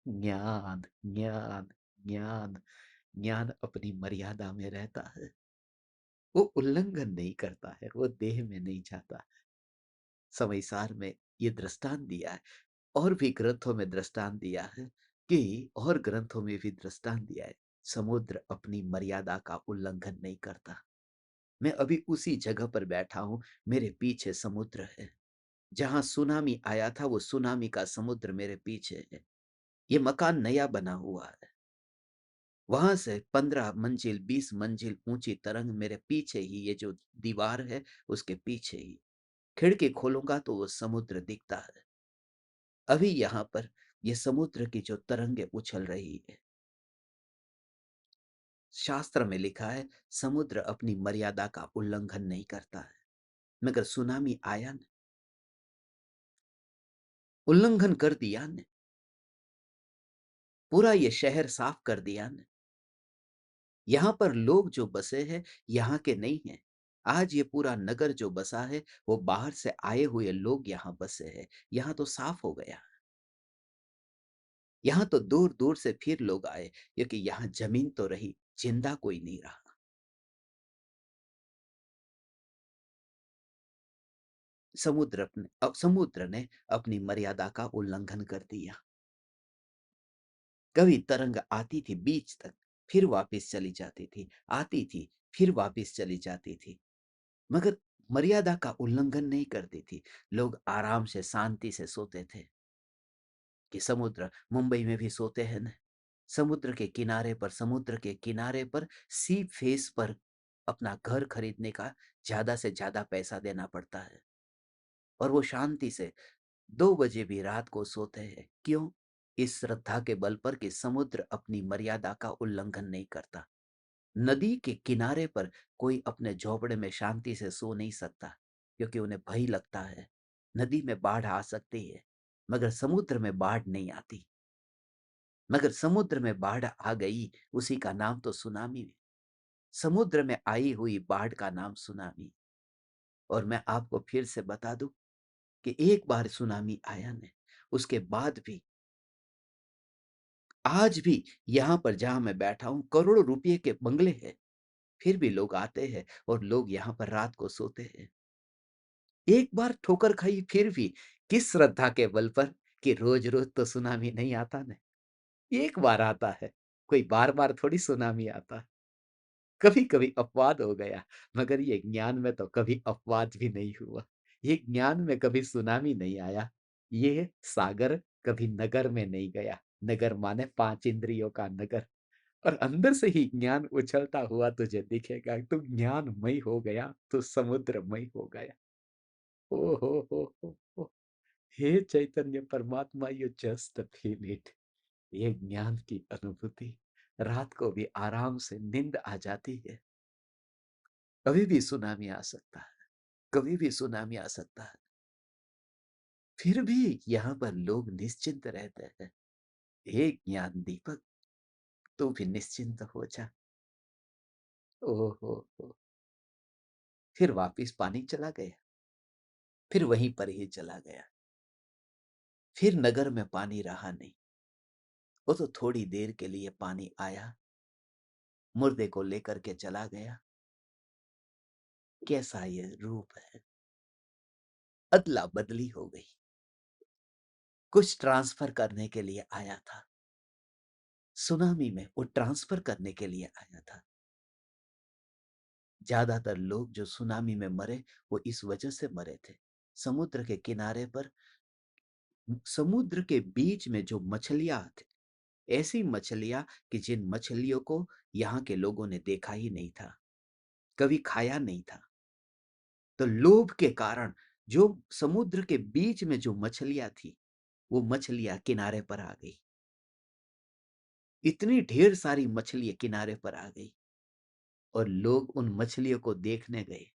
ज्ञान ज्ञान ज्ञान ज्ञान अपनी मर्यादा में रहता है। वो उल्लंघन नहीं करता है, वो देह में नहीं जाता। समय सार में ये दृष्टांत दिया है, और भी ग्रंथों में दृष्टांत दिया है, कि और ग्रंथों में भी दृष्टांत दिया है। समुद्र अपनी मर्यादा का उल्लंघन नहीं करता। मैं अभी उसी जगह पर बैठा हूं, मेरे पीछे समुद्र है। जहां सुनामी आया था वो सुनामी का समुद्र मेरे पीछे है। ये मकान नया बना हुआ है। वहां से 15 मंजिल 20 मंजिल ऊंची तरंग मेरे पीछे ही, ये जो दीवार है उसके पीछे ही। खिड़की खोलूंगा तो वो समुद्र दिखता है। अभी यहाँ पर ये समुद्र की जो तरंगे उछल रही है, शास्त्र में लिखा है समुद्र अपनी मर्यादा का उल्लंघन नहीं करता है। मगर सुनामी आया ने, उल्लंघन कर दिया ने, पूरा ये शहर साफ कर दिया ने। यहाँ पर लोग जो बसे हैं यहाँ के नहीं हैं। आज ये पूरा नगर जो बसा है वो बाहर से आए हुए लोग यहाँ बसे हैं। यहाँ तो साफ हो गया। यहाँ तो दूर दूर से फिर लोग आए, क्योंकि यहाँ जमीन तो रही, जिंदा कोई नहीं रहा। समुद्र ने अपनी मर्यादा का उल्लंघन कर दिया। कभी तरंग आती थी बीच तक, फिर वापस चली जाती थी, आती थी, फिर वापस चली जाती थी, मगर मर्यादा का उल्लंघन नहीं करती थी। लोग आराम से शांति से सोते थे। कि समुद्र मुंबई में भी सोते हैं न। समुद्र के किनारे पर सी फेस पर अपना घर खरीदने का ज्यादा से ज्यादा पैसा देना पड़ता है, और वो शांति से 2 बजे भी रात को सोते हैं। क्यों? इस श्रद्धा के बल पर कि समुद्र अपनी मर्यादा का उल्लंघन नहीं करता। नदी के किनारे पर कोई अपने झोपड़े में शांति से सो नहीं सकता, क्योंकि उन्हें भय लगता है। नदी में बाढ़ आ सकती है, मगर समुद्र में बाढ़ नहीं आती। मगर समुद्र में बाढ़ आ गई, उसी का नाम तो सुनामी। समुद्र में आई हुई बाढ़ का नाम सुनामी। और मैं आपको फिर से बता दूं कि एक बार सुनामी आया ने, उसके बाद भी आज भी यहाँ पर जहां मैं बैठा हूं करोड़ों रुपए के बंगले हैं, फिर भी लोग आते हैं और लोग यहाँ पर रात को सोते हैं। एक बार ठोकर खाई फिर भी, किस श्रद्धा के बल पर? कि रोज रोज तो सुनामी नहीं आता ना, एक बार आता है। कोई बार बार थोड़ी सुनामी आता। कभी कभी अपवाद हो गया, मगर ये ज्ञान में तो कभी अपवाद भी नहीं हुआ। ये ज्ञान में कभी सुनामी नहीं आया। ये सागर कभी नगर में नहीं गया। नगर माने 5 इंद्रियों का नगर। और अंदर से ही ज्ञान उछलता हुआ तुझे दिखेगा। तू ज्ञानमय हो गया, तू समुद्रमय हो गया। ओ हो। हे चैतन्य परमात्मा, यू जस्ट फील इट। ये ज्ञान की अनुभूति, रात को भी आराम से नींद आ जाती है। कभी भी सुनामी आ सकता है, कभी भी सुनामी आ सकता है। फिर भी यहाँ पर लोग निश्चिंत रहते हैं। हे ज्ञान दीपक, तू भी निश्चिंत हो जा। ओ हो। फिर वापिस पानी चला गया, फिर वहीं पर ही चला गया। फिर नगर में पानी रहा नहीं। वो तो थोड़ी देर के लिए पानी आया, मुर्दे को लेकर के चला गया। कैसा ये रूप है। अदला बदली हो गई। कुछ ट्रांसफर करने के लिए आया था, सुनामी में वो ट्रांसफर करने के लिए आया था। ज्यादातर लोग जो सुनामी में मरे वो इस वजह से मरे थे। समुद्र के किनारे पर, समुद्र के बीच में जो मछलियां थी, ऐसी मछलियां कि जिन मछलियों को यहाँ के लोगों ने देखा ही नहीं था, कभी खाया नहीं था। तो लोभ के कारण जो समुद्र के बीच में जो मछलियां थी, वो मछलियां किनारे पर आ गई। इतनी ढेर सारी मछलियां किनारे पर आ गई और लोग उन मछलियों को देखने गए।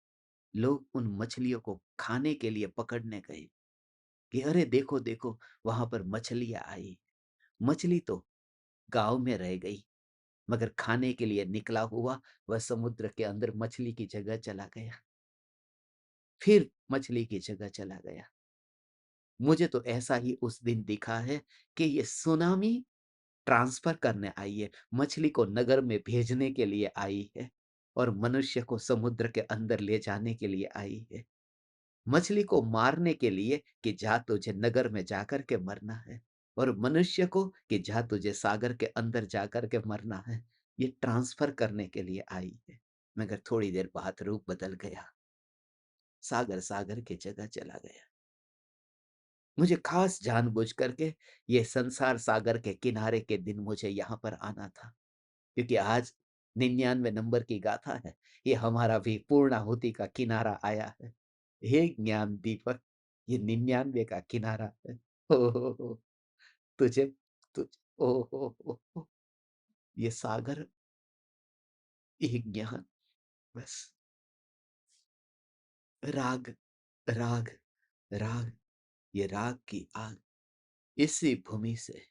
लोग उन मछलियों को खाने के लिए पकड़ने गए कि अरे देखो देखो, वहां पर मछलियां आई। मछली तो गांव में रह गई, मगर खाने के लिए निकला हुआ वह समुद्र के अंदर मछली की जगह चला गया। फिर मछली की जगह चला गया। मुझे तो ऐसा ही उस दिन दिखा है कि ये सुनामी ट्रांसफर करने आई है, मछली को नगर में भेजने के लिए आई है और मनुष्य को समुद्र के अंदर ले जाने के लिए आई है। मछली को मारने के लिए कि जा तुझे नगर में जाकर के मरना है, और मनुष्य को कि जा तुझे सागर के अंदर जाकर के मरना है। ये ट्रांसफर करने के लिए आई है। मगर थोड़ी देर बाद रूप बदल गया, सागर सागर की जगह चला गया। मुझे खास जानबूझ करके ये संसार सागर के किनारे के दिन मुझे यहाँ पर आना था, क्योंकि आज 99 नंबर की गाथा है। ये हमारा भी पूर्णाहुति का किनारा आया है। हे ज्ञान दीपक, ये 99 का किनारा है। हो तुझे तुझ ओ हो, ये सागर, ये ज्ञान, बस राग राग राग, ये राग की आग, इसी भूमि से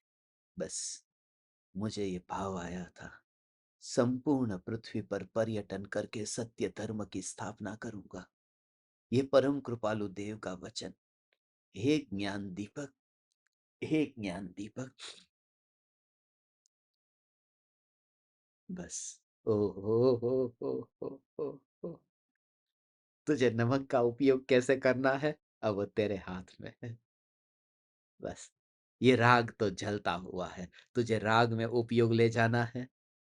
बस मुझे ये भाव आया था। संपूर्ण पृथ्वी पर पर्यटन करके सत्य धर्म की स्थापना करूंगा। ये परम कृपालु देव का वचन। हे ज्ञान दीपक, हे ज्ञान दीपक, बस ओ हो। तुझे नमक का उपयोग कैसे करना है, अब वो तेरे हाथ में है। बस ये राग तो जलता हुआ है। तुझे राग में उपयोग ले जाना है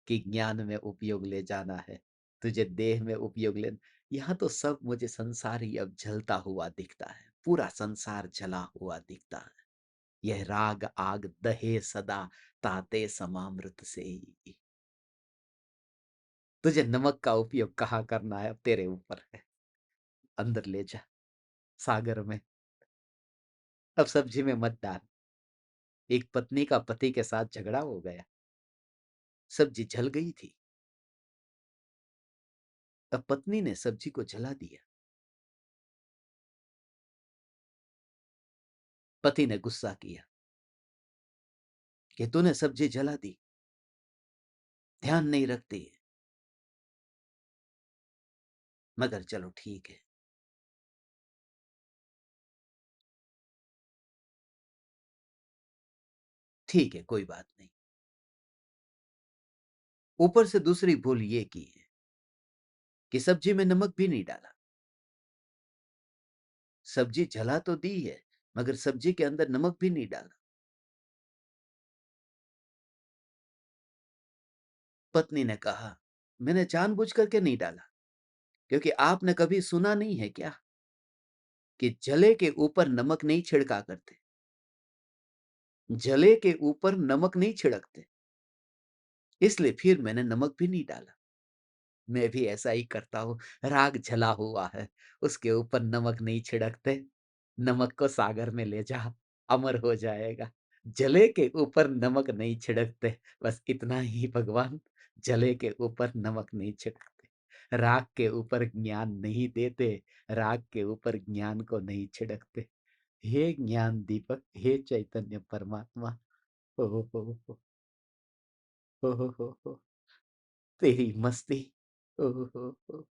कि ज्ञान में उपयोग ले जाना है, तुझे देह में उपयोग ले। यहाँ तो सब मुझे संसार ही अब जलता हुआ दिखता है, पूरा संसार जला हुआ दिखता है। यह राग आग दहे सदा, ताते समामृत से ही। तुझे नमक का उपयोग कहाँ करना है अब तेरे ऊपर है। अंदर ले जा सागर में। अब सब्जी में मत डाल। एक पत्नी का पति के साथ झगड़ा हो गया, सब्जी जल गई थी। अब पत्नी ने सब्जी को जला दिया। पति ने गुस्सा किया कि तूने सब्जी जला दी, ध्यान नहीं रखती है। मगर चलो ठीक है, ठीक है, कोई बात नहीं। ऊपर से दूसरी भूल ये की है कि सब्जी में नमक भी नहीं डाला। सब्जी जला तो दी है, मगर सब्जी के अंदर नमक भी नहीं डाला। पत्नी ने कहा, मैंने जानबूझ करके नहीं डाला, क्योंकि आपने कभी सुना नहीं है क्या कि जले के ऊपर नमक नहीं छिड़का करते। जले के ऊपर नमक नहीं छिड़कते, इसलिए फिर मैंने नमक भी नहीं डाला। मैं भी ऐसा ही करता हूँ। राग जला हुआ है, उसके ऊपर नमक नहीं छिड़कते। नमक को सागर में ले जा, अमर हो जाएगा। जले के ऊपर नमक नहीं छिड़कते, बस इतना ही भगवान। जले के ऊपर नमक नहीं छिड़कते, राग के ऊपर ज्ञान नहीं देते, राग के ऊपर ज्ञान को नहीं छिड़कते। हे ज्ञान दीपक, हे चैतन्य परमात्मा, हो हो हो, तेरी मस्ती, ओ हो,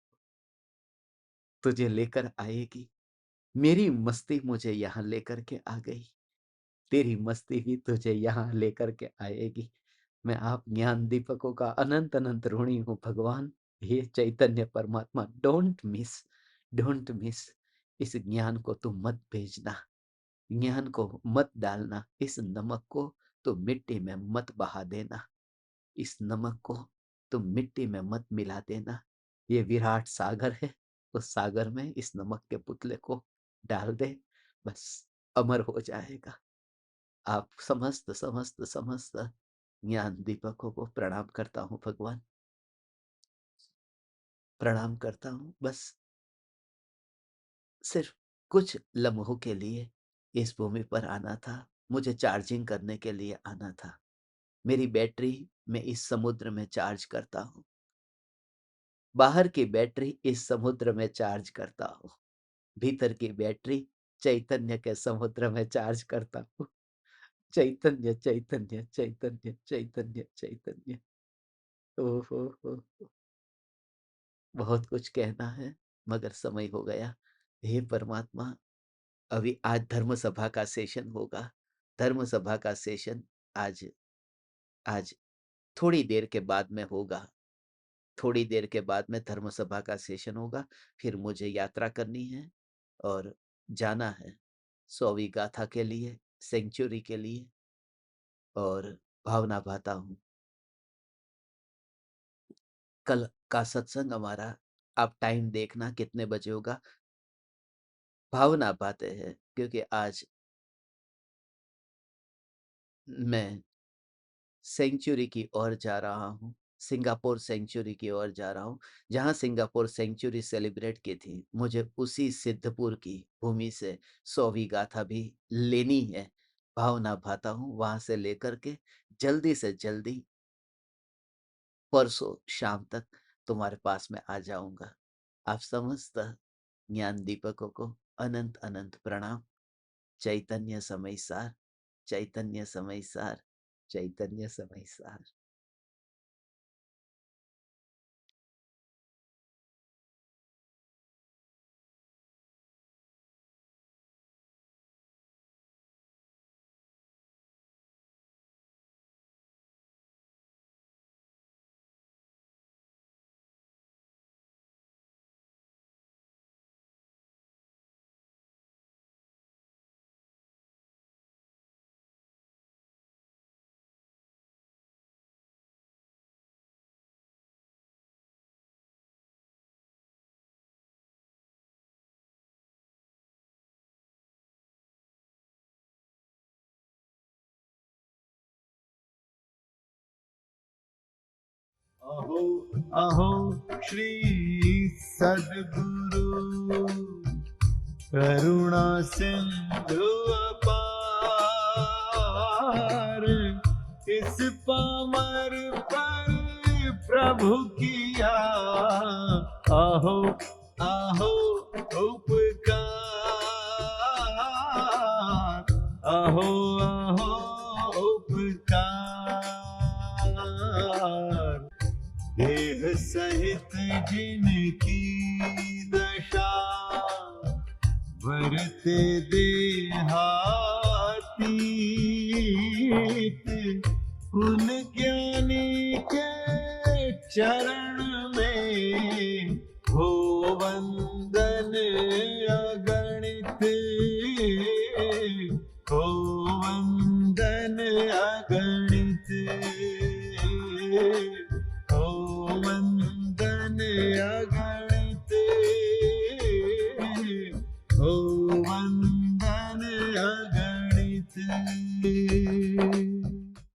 तुझे लेकर आएगी। मेरी मस्ती मुझे यहाँ लेकर के आ गई, तेरी मस्ती भी तुझे यहाँ लेकर के आएगी। मैं आप ज्ञान दीपकों का अनंत अनंत ऋणी हूँ भगवान। हे चैतन्य परमात्मा, डोंट मिस इस ज्ञान को तुम मत भेजना, ज्ञान को मत डालना, इस नमक को तो मिट्टी में मत बहा देना। इस नमक को तुम मिट्टी में मत मिला देना। ये विराट सागर है, उस सागर में इस नमक के पुतले को डाल दे, बस अमर हो जाएगा। आप समस्त समस्त समस्त ज्ञान दीपकों को प्रणाम करता हूँ भगवान, प्रणाम करता हूँ। बस सिर्फ कुछ लम्हों के लिए इस भूमि पर आना था, मुझे चार्जिंग करने के लिए आना था। मेरी बैटरी मैं इस समुद्र में चार्ज करता हूँ, बाहर की बैटरी इस समुद्र में चार्ज करता हूँ, भीतर की बैटरी चैतन्य के समुद्र में चार्ज करता हूँ। चैतन्य चैतन्य चैतन्य चैतन्य चैतन्य। ओहो, बहुत कुछ कहना है मगर समय हो गया। हे परमात्मा, अभी आज धर्म सभा का सेशन होगा। धर्म सभा का सेशन आज आज थोड़ी देर के बाद में होगा। थोड़ी देर के बाद में धर्म सभा का सेशन होगा। फिर मुझे यात्रा करनी है और जाना है 100वीं गाथा के लिए, सेंचुरी के लिए। और भावना भाता हूँ, कल का सत्संग हमारा आप टाइम देखना कितने बजे होगा। भावना पाते हैं क्योंकि आज मैं सेंचुरी की ओर जा रहा हूँ, सिंगापुर सेंचुरी की ओर जा रहा हूँ। जहाँ सिंगापुर सेंचुरी सेलिब्रेट की थी, मुझे उसी सिद्धपुर की भूमि से 100वीं गाथा भी लेनी है। भावना भाता हूँ, वहां से लेकर के जल्दी से जल्दी परसों शाम तक तुम्हारे पास में आ जाऊंगा। आप समस्त ज्ञान दीपकों को अनंत अनंत प्रणाम। चैतन्य समय सार, चैतन्य समय सार, चैतन्य समय सार। अहो अहो श्री सद्गुरु करुणा सिंधु अपार, इस पामर पर प्रभु किया अहो अहो उपकार, अहो अहो उपकार। देह सहित जिनकी दशा भरते देहातीत, उन ज्ञानी के चरण में हो वंदन अगणित, हो वंदन अगणित, हो वंदन अगणित, हो वंदन अगणित।